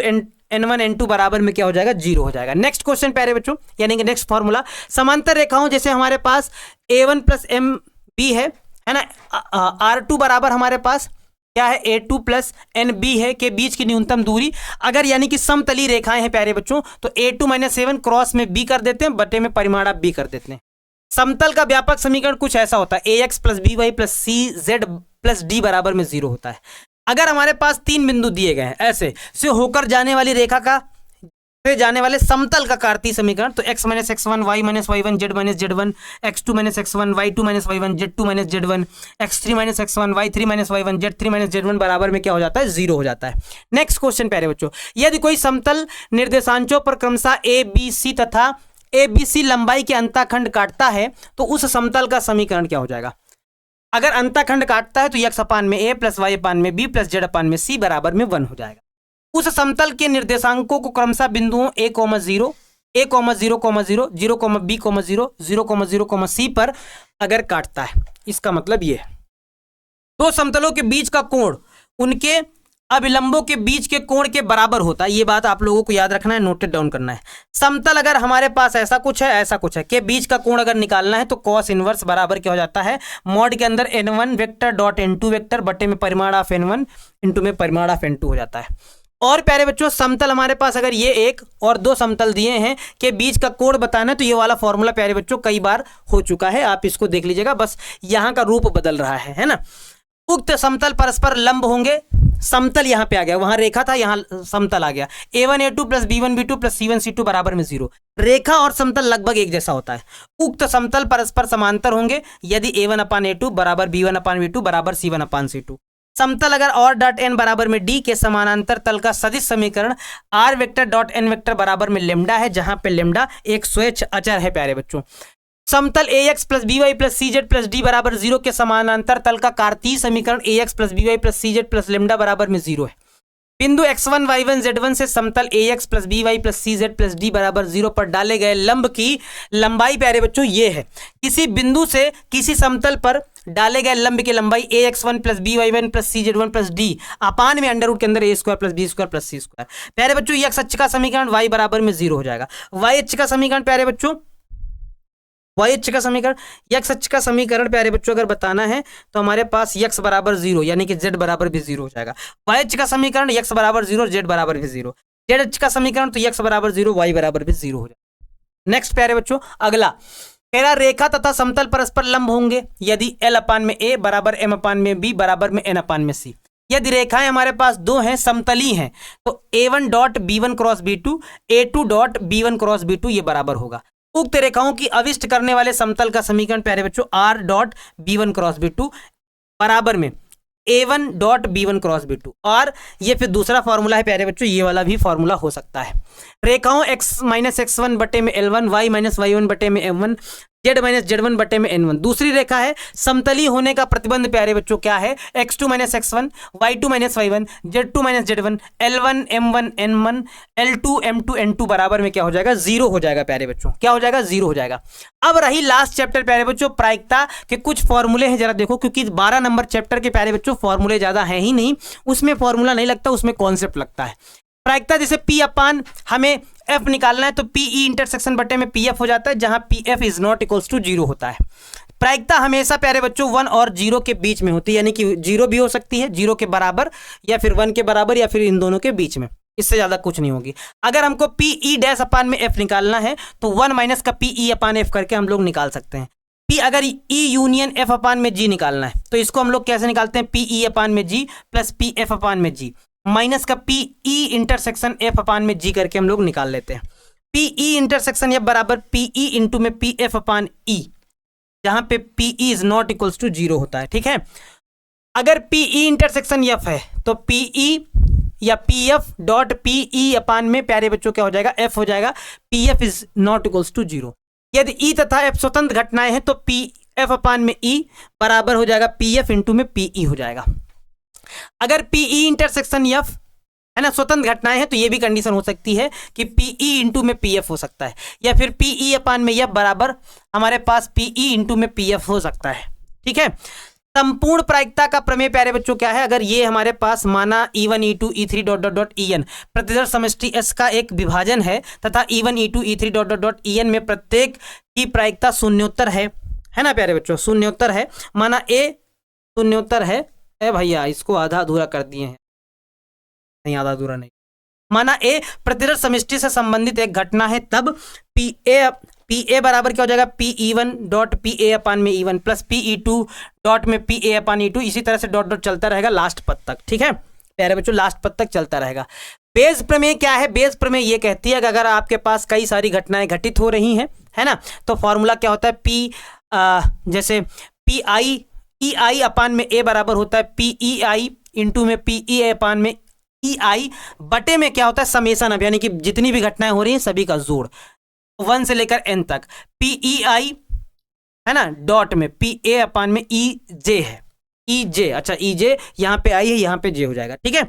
N1 N2 बराबर में क्या हो जाएगा, 0 हो जाएगा। नेक्स्ट क्वेश्चन प्यारे बच्चों, यानी कि नेक्स्ट फॉर्मूला, समांतर रेखाओं जैसे हमारे पास a1 प्लस MB है ना, R2 बराबर हमारे पास क्या है, A2 प्लस NB है, के बीच की न्यूनतम दूरी अगर यानी कि समतली रेखाएं हैं प्यारे बच्चों तो A2 माइनस A1 क्रॉस में B कर देते हैं, बटे में परिमाण आप B कर देते हैं। समतल का व्यापक समीकरण कुछ ऐसा होता है, AX plus BY plus CZ plus D बराबर में 0 होता है। अगर हमारे पास 3 बिंदु दिए गए हैं ऐसे से होकर जाने वाली रेखा का से जाने वाले समतल का कार्तीय समीकरण, तो x minus x1, y minus y1, z minus z1, x2 minus x1, y2 minus y1, z2 minus z1, x3 minus x1, y3 minus y1, z3 minus z1 बराबर में क्या हो जाता है, 0 हो जाता है। नेक्स्ट क्वेश्चन प्यारे बच्चों, यदि कोई समतल निर्देशांचों पर क्रमशः a b c तथा a b c लंबाई के अंतःखंड काटता है तो उस समतल का समीकरण क्या हो जाएगा। अगर अंतःखंड काटता है तो x अपान में a प्लस y अपान में b प्लस z अपान में c बराबर में 1 हो जाएगा। उस समतल के निर्देशांकों को क्रमशः बिंदुओं a, 0, a, 0, 0, 0, b, 0, 0, 0, c पर अगर काटता है, इसका मतलब ये है दो समतलों के बीच का कोण उनके अभिलंबों के बीच के कोण के बराबर होता है। ये बात आप लोगों को याद रखना है, नोटेड डाउन करना है। समतल अगर हमारे पास ऐसा कुछ है के बीच का कोण अगर निकालना है तो कॉस इनवर्स बराबर क्या हो जाता है, मॉड के अंदर n1 vector dot n2 vector बटे में परिमाण ऑफ n1 इंटू में परिमाण ऑफ n2 हो जाता है। और प्यारे बच्चों, समतल हमारे पास अगर ये एक और दो समतल दिए हैं के बीच का कोण बताना है तो ये वाला फॉर्मूला प्यारे बच्चों कई बार हो चुका है, आप इसको देख लीजिएगा, बस यहाँ का रूप बदल रहा है ना। उक्त समतल परस्पर लंब होंगे, समतल यहाँ पे आ गया, वहां रेखा था, यहाँ समतल आ गया। a1 a2 plus b1 b2 plus c1 c2 बराबर में 0। रेखा और समतल लगभग एक जैसा होता है। उक्त समतल परस्पर समांतर होंगे यदि a1 अपान a2 बराबर b1 अपान b2 बराबर c1 अपान c2। समतल अगर और डॉट n बराबर में d के समानांतर तल का सदिश समीकरण r vector dot n vector बराबर में लेमडा है, जहां पे लेमडा एक स्वेच्छ अचर है प्यारे बच्चों। समतल ax plus by plus cz plus d बराबर 0 के समानांतर तल का कार्तीय समीकरण ax plus by plus cz plus lambda बराबर में 0 है। बिंदु x1 y1 z1 से समतल ax plus by plus cz plus d बराबर 0 पर डाले गए लंब की लंबाई प्यारे बच्चों ये है। किसी बिंदु से किसी समतल पर डाले गए लंब की लंबाई ax1 plus by1 plus cz1 plus d अपान में अंडर रूट के अंदर a square plus b square plus c square. प्यारे बच्चों, x अक्ष का समीकरण y बराबर में 0 हो जाएगा। y अक्ष का समीकरण प्यारे बच्चों, y अक्ष का समीकरण, x अक्ष का समीकरण प्यारे बच्चों अगर बताना है तो हमारे पास x बराबर 0 यानी कि z बराबर भी 0 हो जाएगा। y अक्ष का समीकरण x बराबर 0 z बराबर भी 0। z अक्ष का समीकरण तो x बराबर 0 y बराबर भी 0 हो जाएगा। नेक्स्ट प्यारे बच्चों, अगला तेरा रेखा तथा समतल परस्पर लंब होंगे यदि l अपान में a बराबर m अपान में b बराबर में n अपान में c। यदि रेखाएं हमारे पास दो हैं, समतली हैं, तो a1 dot b1 cross b2 a2 dot b1 cross b2 ये बराबर होगा। उक्त रेखाओं की अविष्ट करने वाले समतल का समीकरण प्यारे बच्चों r dot b1 cross b2 बराबर में a1 dot b1 cross b2। और ये फिर दूसरा फॉर्मूला है प्यारे बच्चों, ये वाला भी फॉर्मूला हो सकता है। रेखाओं x माइनस x1 बटे में l1, y माइनस y1 बटे में m1, Z minus Z one बटे में n1। दूसरी रेखा है समतली होने का प्रतिबंध प्यारे बच्चों क्या है, x2 minus x1, y2 minus y1, z2 minus z1, L1 m1 n1, L2 m2 n2 बराबर में क्या हो जाएगा, 0 हो जाएगा प्यारे बच्चों, क्या हो जाएगा, 0 हो जाएगा। अब रही लास्ट चैप्टर प्यारे बच्चों प्रायिकता के कुछ फॉर्मूले हैं, जरा देखो, क्योंकि 12 नंबर चैप्टर के प्यारे बच्चों फॉर्मूले ज्यादा है ही नहीं, उसमें फॉर्मूला नहीं लगता, उसमें कॉन्सेप्ट लगता है। प्रायिकता जैसे P अपान हमें F निकालना है तो PE इंटरसेक्शन बटे में PF हो जाता है, जहां PF is not equals to 0 होता है। प्रायिकता हमेशा प्यारे बच्चों 1 और 0 के बीच में होती है, यानी कि 0 भी हो सकती है, 0 के बराबर या फिर 1 के बराबर या फिर इन दोनों के बीच में, इससे ज्यादा कुछ नहीं होगी। अगर हमको PE डैश अपान में F निकालना है तो 1 माइनस का PE अपान F करके हम लोग निकाल सकते हैं। P अगर E यूनियन F अपान में G निकालना है तो इसको हम लोग कैसे निकालते हैं, PE अपान में G प्लस PF अपान में G माइनस का PE इंटरसेक्शन F अपान में G करके हम लोग निकाल लेते हैं। PE इंटरसेक्शन F बराबर PE इंटू में PF अपान E, जहां पे PE is not equals to 0 होता है, ठीक है। अगर PE इंटरसेक्शन F है तो PE या PF डॉट PE अपान में प्यारे बच्चों क्या हो जाएगा, F हो जाएगा, PF is not equals to 0। यदि E तथा F स्वतंत्र घटनाएं हैं तो PF अपान में E बराबर हो जाएगा PF इंटू में PE हो जाएगा। अगर PE इंटरसेक्शन F है ना स्वतंत्र घटनाएं हैं तो ये भी कंडीशन हो सकती है कि PE इंटू में PF हो सकता है, या फिर PE अपान में F बराबर हमारे पास PE इंटू में PF हो सकता है, ठीक है। संपूर्ण प्रायिकता का प्रमेय प्यारे बच्चों क्या है, अगर ये हमारे पास माना E1 E2 E3 dot dot dot En प्रतिदर्श समष्टि S का एक विभाजन है तथा E1 E2 E3 dot dot dot En में प्रत्येक की प्रायिकता शून्योत्तर है ना प्यारे बच्चों, शून्योत्तर है। माना A शून्योत्तर है, भैया इसको आधा अधूरा कर दिए हैं, नहीं आधा अधूरा नहीं, माना A प्रतिदर्श समष्टि से संबंधित एक घटना है, तब PA बराबर क्या हो जाएगा, PE1 डॉट PA अपान में E1 प्लस PE2 डॉट में PA अपान E2, इसी तरह से डॉट डॉट चलता रहेगा लास्ट पद तक, ठीक है प्यारे बच्चों, लास्ट पद तक चलता रहेगा। बेज प्रमेय क्या है, बेज प्रमेय ये कहती है कि अगर आपके पास कई सारी घटनाएं घटित हो रही हैं, है ना, तो फॉर्मूला क्या होता है, जैसे PI EI अपान में A बराबर होता है PEI इंटू में PE अपान में EI बटे में क्या होता है, समेशन अब, यानी कि जितनी भी घटनाएं हो रही हैं सभी का जोड़ 1 से लेकर n तक, PEI है ना डॉट में PA अपान में EJ है, EJ, अच्छा EJ यहाँ पे I है, यहाँ पे J हो जाएगा, ठीक है।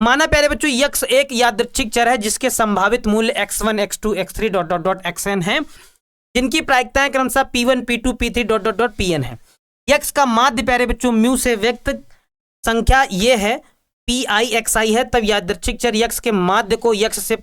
माना प्यारे बच्चों x एक यादृच्छिक चर है जिसके संभावित मूल्य x1 x2 x3 dot dot dot xn है, जिनकी प्रायिकताएं क्रमशः P1 P2 P3 dot dot dot Pn है। x का माध्य प्यारे बच्चों म्यू से व्यक्त संख्या ये है PI XI है, तब यादृच्छिक चर x के माध्य को x से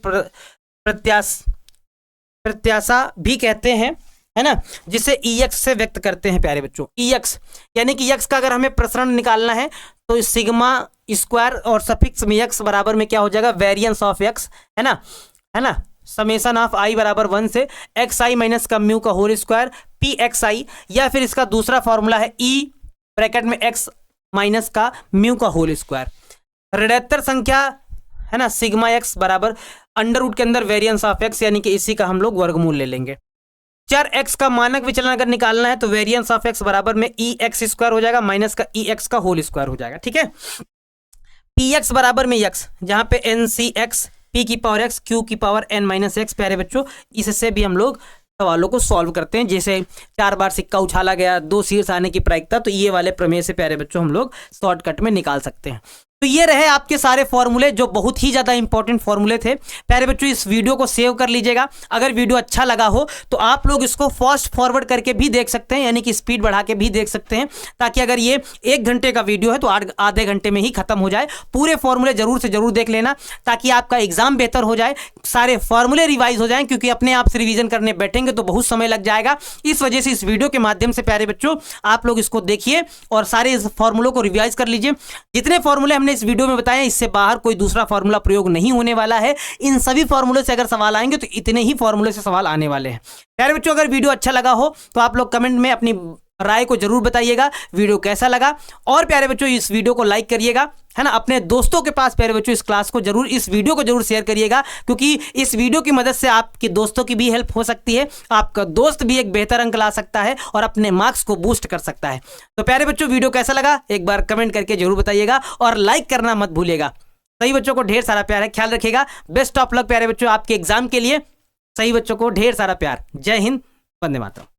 प्रत्याशा भी कहते हैं, है ना, जिसे EX से व्यक्त करते हैं प्यारे बच्चों। EX यानी कि x का अगर हमें प्रसरण निकालना है तो सिग्मा स्क्वायर और सफिक्स में x बराबर में क्या हो जाएगा, वेरिएंस ऑफ x, है ना, समेशन ऑफ i बराबर 1 से xi माइनस का म्यू का होल स्क्वायर PXI, या फिर इसका दूसरा फॉर्मूला है E ब्रैकेट में x माइनस का म्यू का होल स्क्वायर। ऋणात्मक संख्या है ना सिग्मा x बराबर अंडर रूट के अंदर वेरिएंस ऑफ x, यानी कि इसी का हम लोग वर्गमूल ले लेंगे। चर x का मानक विचलन अगर निकालना है तो वेरिएंस ऑफ x बराबर में EX स्क्वायर हो जाएगा माइनस का EX का होल स्क्वायर हो जाएगा, ठीक है। PX बराबर में x, जहां पे NCX P की पावर x Q की पावर n माइनस x प्यारे बच्चों, इससे भी हम लोग सवालों को सॉल्व करते हैं। जैसे 4 बार सिक्का उछाला गया, 2 शीर्ष आने की प्रायिकता, तो ये वाले प्रमेय से प्यारे बच्चों हम लोग शॉर्टकट में निकाल सकते हैं। तो ये रहे आपके सारे फॉर्मूले जो बहुत ही ज़्यादा इंपॉर्टेंट फॉर्मूले थे प्यारे बच्चों। इस वीडियो को सेव कर लीजिएगा, अगर वीडियो अच्छा लगा हो तो आप लोग इसको फास्ट फॉरवर्ड करके भी देख सकते हैं, यानी कि स्पीड बढ़ा के भी देख सकते हैं, ताकि अगर ये 1 घंटे का वीडियो है तो आधे घंटे में ही खत्म हो जाए। पूरे फॉर्मूले जरूर से जरूर देख लेना ताकि आपका एग्जाम बेहतर हो जाए, सारे फॉर्मूले रिवाइज हो जाएं, क्योंकि अपने आप से रिवीजन करने बैठेंगे तो बहुत समय लग जाएगा। इस वजह से इस वीडियो के माध्यम से प्यारे बच्चों आप लोग इसको देखिए और सारे इस फॉर्मूलों को रिवाइज कर लीजिए। जितने फॉर्मूले हमने इस वीडियो में बताए इससे बाहर कोई दूसरा फॉर्मूला प्रयोग नहीं होने वाला है। इन सभी फॉर्मूले से अगर सवाल आएंगे तो इतने ही फॉर्मूले से सवाल आने वाले हैं। प्यारे बच्चों अगर वीडियो अच्छा लगा हो तो आप लोग कमेंट में अपनी राय को जरूर बताइएगा, वीडियो कैसा लगा। और प्यारे बच्चों इस वीडियो को लाइक करिएगा, है ना, अपने दोस्तों के पास प्यारे बच्चों इस क्लास को जरूर, इस वीडियो को जरूर शेयर करिएगा, क्योंकि इस वीडियो की मदद से आपके दोस्तों की भी हेल्प हो सकती है, आपका दोस्त भी एक बेहतर अंक ला सकता है और अपने मार्क्स को बूस्ट कर सकता है। तो प्यारे बच्चों वीडियो कैसा लगा एक बार कमेंट करके जरूर बताइएगा और लाइक करना मत भूलिएगा। सही बच्चों को ढेर सारा प्यार है, ख्याल रखिएगा। बेस्ट ऑफ लक प्यारे बच्चों आपके एग्जाम के लिए। सही बच्चों को ढेर सारा प्यार। जय हिंद, वंदे मातरम।